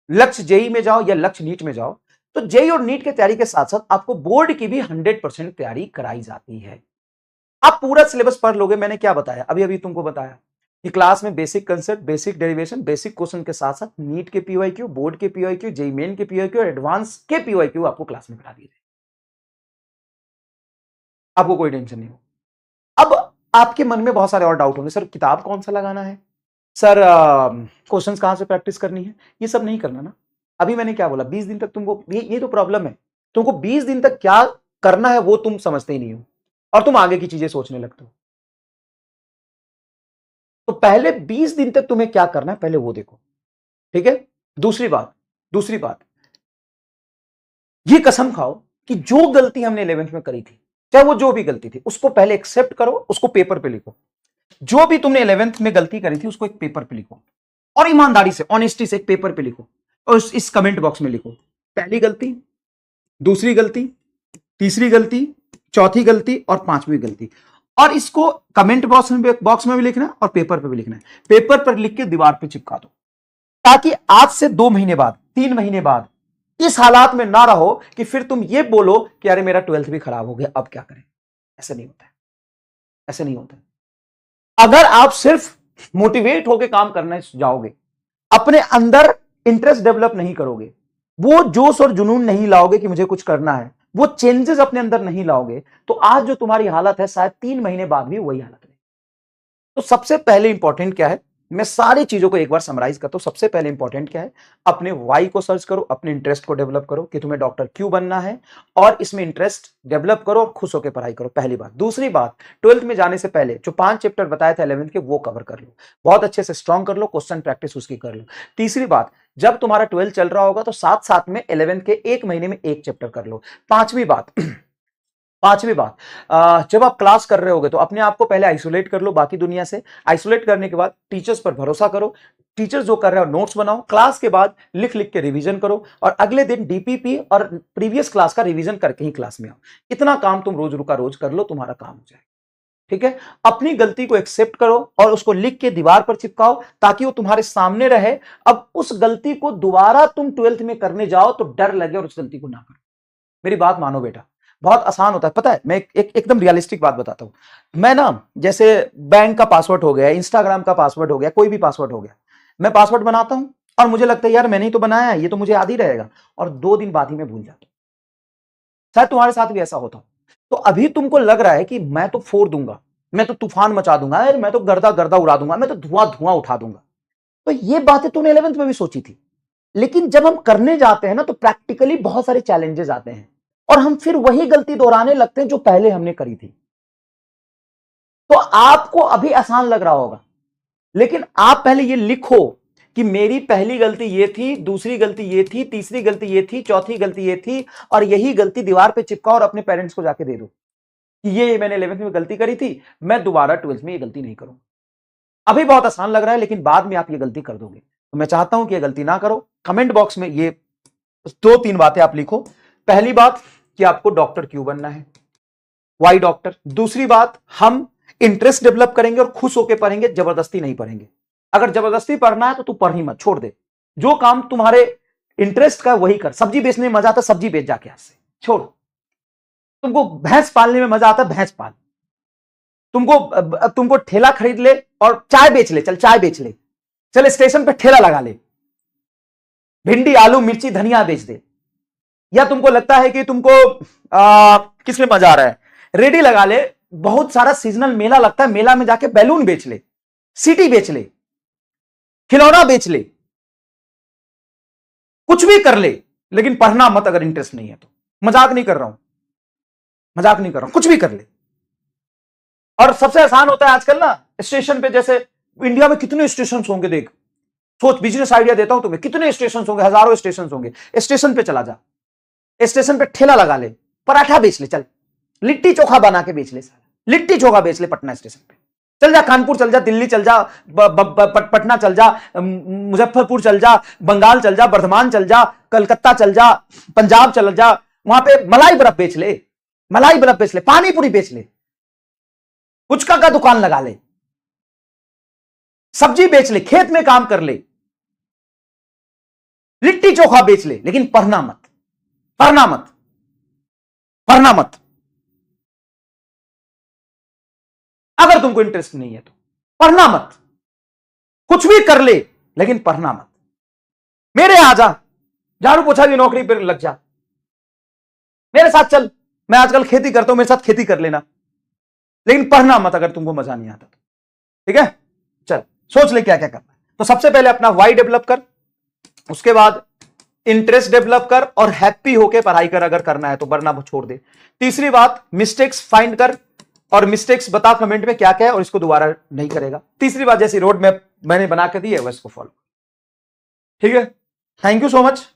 लक्ष्य जेई में जाओ या लक्ष्य नीट में जाओ, तो जेई और नीट की तैयारी के साथ साथ आपको बोर्ड की भी 100% तैयारी कराई जाती है। आप पूरा सिलेबस पढ़ लोगे, मैंने क्या बताया अभी अभी तुमको बताया कि क्लास में basic concept, basic derivation, basic question के साथ साथ नीट के पीवाईक्यू, बोर्ड के पीवाईक्यू, जेई मेन के पीवाईक्यू और एडवांस के पीवाईक्यू आपको क्लास में करा दिए, आपको कोई टेंशन नहीं हो। अब आपके मन में बहुत सारे और डाउट होंगे, सर किताब कौन सा लगाना है, सर क्वेश्चंस कहां से प्रैक्टिस करनी है, ये सब नहीं करना ना। अभी मैंने क्या बोला, 20 दिन तक तुमको, ये तो प्रॉब्लम है, तुमको 20 दिन तक क्या करना है वो तुम समझते ही नहीं हो, और तुम आगे की चीजें सोचने लगते हो। तो पहले 20 दिन तक तुम्हें क्या करना है पहले वो देखो, ठीक है। दूसरी बात, ये कसम खाओ कि जो गलती हमने 11th में करी थी, चाहे वो जो भी गलती थी, उसको पहले एक्सेप्ट करो, उसको पेपर पे लिखो। जो भी तुमने 11th में गलती करी थी उसको एक पेपर पे लिखो, और ईमानदारी से, ऑनेस्टी से एक पेपर पे लिखो, और इस कमेंट बॉक्स में लिखो, पहली गलती, दूसरी गलती, तीसरी गलती, चौथी गलती और 5वीं गलती। और इसको कमेंट बॉक्स में भी लिखना है और पेपर पे भी लिखना है। पेपर पर लिख के दीवार पे चिपका दो, ताकि आज से 2 महीने बाद, 3 महीने बाद इस हालात में ना रहो कि फिर तुम ये बोलो कि अरे मेरा 12th भी खराब हो गया, अब क्या करें। ऐसे नहीं होता है, ऐसे नहीं होता है। अगर आप सिर्फ मोटिवेट होकर काम करने जाओगे, अपने अंदर इंटरेस्ट डेवलप नहीं करोगे, वो जोश और जुनून नहीं लाओगे कि मुझे कुछ करना है, वो चेंजेस अपने अंदर नहीं लाओगे, तो आज जो तुम्हारी हालत है शायद 3 महीने बाद भी वही हालत रहेगी। तो सबसे पहले इंपॉर्टेंट क्या है, मैं सारी चीजों को एक बार समराइज करता हूं। सबसे पहले इंपॉर्टेंट क्या है, अपने वाई को सर्च करो, अपने इंटरेस्ट को डेवलप करो कि तुम्हें डॉक्टर क्यों बनना है, और इसमें इंटरेस्ट डेवलप करो और खुश होकर पढ़ाई करो, पहली बात। दूसरी बात, 12th में जाने से पहले जो 5 चैप्टर बताए थे 11th के, वो कवर कर लो, बहुत अच्छे से स्ट्रॉन्ग कर लो, क्वेश्चन प्रैक्टिस उसकी कर लो। तीसरी बात, जब तुम्हारा 12th चल रहा होगा तो साथ साथ में 11th के 1 महीने में 1 चैप्टर कर लो। पांचवी बात, जब आप क्लास कर रहे होगे तो अपने आप को पहले आइसोलेट कर लो बाकी दुनिया से। आइसोलेट करने के बाद टीचर्स पर भरोसा करो, टीचर्स जो कर रहे हो नोट्स बनाओ, क्लास के बाद लिख लिख के रिवीजन करो, और अगले दिन डीपीपी और प्रीवियस क्लास का रिवीजन करके ही क्लास में आओ। इतना काम तुम रोज रुका रोज कर लो, तुम्हारा काम हो जाएगा। ठीक है, अपनी गलती को एक्सेप्ट करो और उसको लिख के दीवार पर चिपकाओ ताकि वो तुम्हारे सामने रहे। अब उस गलती को दोबारा तुम 12th में करने जाओ तो डर लगे और उस गलती को ना करो। मेरी बात मानो बेटा, बहुत आसान होता है। पता है, मैं एकदम रियलिस्टिक बात बताता हूं। मैं ना, जैसे बैंक का पासवर्ड हो गया, इंस्टाग्राम का पासवर्ड हो गया, कोई भी पासवर्ड हो गया, मैं पासवर्ड बनाता हूं और मुझे लगता है यार मैंने ही तो बनाया है, ये तो मुझे याद ही रहेगा, और 2 दिन बाद ही मैं भूल जाता हूं। शायद तुम्हारे साथ भी ऐसा होता हो। तो अभी तुमको लग रहा है कि मैं तो फोड़ दूंगा, मैं तो तूफान मचा दूंगा, मैं तो गर्दा गर्दा उड़ा दूंगा, मैं तो धुआं धुआं उठा दूंगा। तो ये बातें तूने 11th में भी सोची थी, लेकिन जब हम करने जाते हैं ना तो प्रैक्टिकली बहुत सारे चैलेंजेस आते हैं और हम फिर वही गलती दोहराने लगते हैं जो पहले हमने करी थी। तो आपको अभी आसान लग रहा होगा, लेकिन आप पहले ये लिखो कि मेरी पहली गलती ये थी, दूसरी गलती ये थी, तीसरी गलती ये थी, चौथी गलती ये थी, और यही गलती दीवार पे चिपकाओ और अपने पेरेंट्स को जाके दे दो कि ये मैंने 11th में गलती करी थी, मैं दोबारा 12th में ये गलती नहीं करूंगा। अभी बहुत आसान लग रहा है, लेकिन बाद में आप ये गलती कर दोगे। तो मैं चाहता हूं कि ये गलती ना करो। कमेंट बॉक्स में ये 2-3 बातें आप लिखो। पहली बात कि आपको डॉक्टर क्यों बनना है, वाई डॉक्टर। दूसरी बात, हम इंटरेस्ट डेवलप करेंगे और खुश होकर पढ़ेंगे, जबरदस्ती नहीं पढ़ेंगे। अगर जबरदस्ती पढ़ना है तो तू पढ़ ही मत, छोड़ दे। जो काम तुम्हारे इंटरेस्ट का वही कर। सब्जी बेचने में मजा आता, सब्जी बेच जाके आज से छोड़। तुमको भैंस पालने में मजा आता, भैंस पाल। तुमको ठेला खरीद ले और चाय बेच ले, चल चाय बेच ले, चल स्टेशन पे ठेला लगा ले, भिंडी आलू मिर्ची धनिया बेच दे। या तुमको लगता है कि तुमको किसमें मजा आ रहा है, रेडी लगा ले, बहुत सारा सीजनल मेला लगता है, मेला में जाके बैलून बेच ले, सीटी बेच ले, खिलौना बेच ले, कुछ भी कर ले, लेकिन पढ़ना मत अगर इंटरेस्ट नहीं है तो। मजाक नहीं कर रहा हूं, मजाक नहीं कर रहा हूं, कुछ भी कर ले। और सबसे आसान होता है आजकल ना, स्टेशन पे, जैसे इंडिया में कितने स्टेशन होंगे देख, सोच, बिजनेस आइडिया देता हूं तुम्हें, कितने स्टेशन होंगे, हजारों स्टेशन होंगे। स्टेशन पे चला जा, स्टेशन पे ठेला लगा ले, पराठा बेच ले, चल लिट्टी चोखा बना के बेच ले, लिट्टी चोखा बेच ले पटना स्टेशन पे। चल जा, कानपुर चल जा, दिल्ली चल जा, पटना चल जा, मुजफ्फरपुर चल जा, बंगाल चल जा, बर्धमान चल जा, कलकत्ता चल जा, पंजाब चल जा, वहां पे मलाई बर्फ बेच ले, मलाई बर्फ बेच ले, पानी पूरी बेच ले, पुचका का दुकान लगा ले, सब्जी बेच ले, खेत में काम कर ले, लिट्टी चोखा बेच ले, लेकिन पढ़ना मत, पढ़ना मत, पढ़ना मत। अगर तुमको इंटरेस्ट नहीं है तो पढ़ना मत, कुछ भी कर ले, लेकिन पढ़ना मत। मेरे आ जा, झाड़ू पोछा की नौकरी पर लग जा, मेरे साथ चल, मैं आजकल खेती करता हूं, मेरे साथ खेती कर लेना, लेकिन पढ़ना मत अगर तुमको मजा नहीं आता तो। ठीक है, चल सोच ले क्या क्या करना है। तो सबसे पहले अपना वाई डेवलप कर, उसके बाद इंटरेस्ट डेवलप कर और हैप्पी होके पढ़ाई कर अगर करना है तो, वरना छोड़ दे। तीसरी बात, मिस्टेक्स फाइंड कर और मिस्टेक्स बता कमेंट में क्या क्या है और इसको दोबारा नहीं करेगा। तीसरी बात, जैसी रोड मैप मैंने बना के दी है वह इसको फॉलो। ठीक है, थैंक यू सो मच।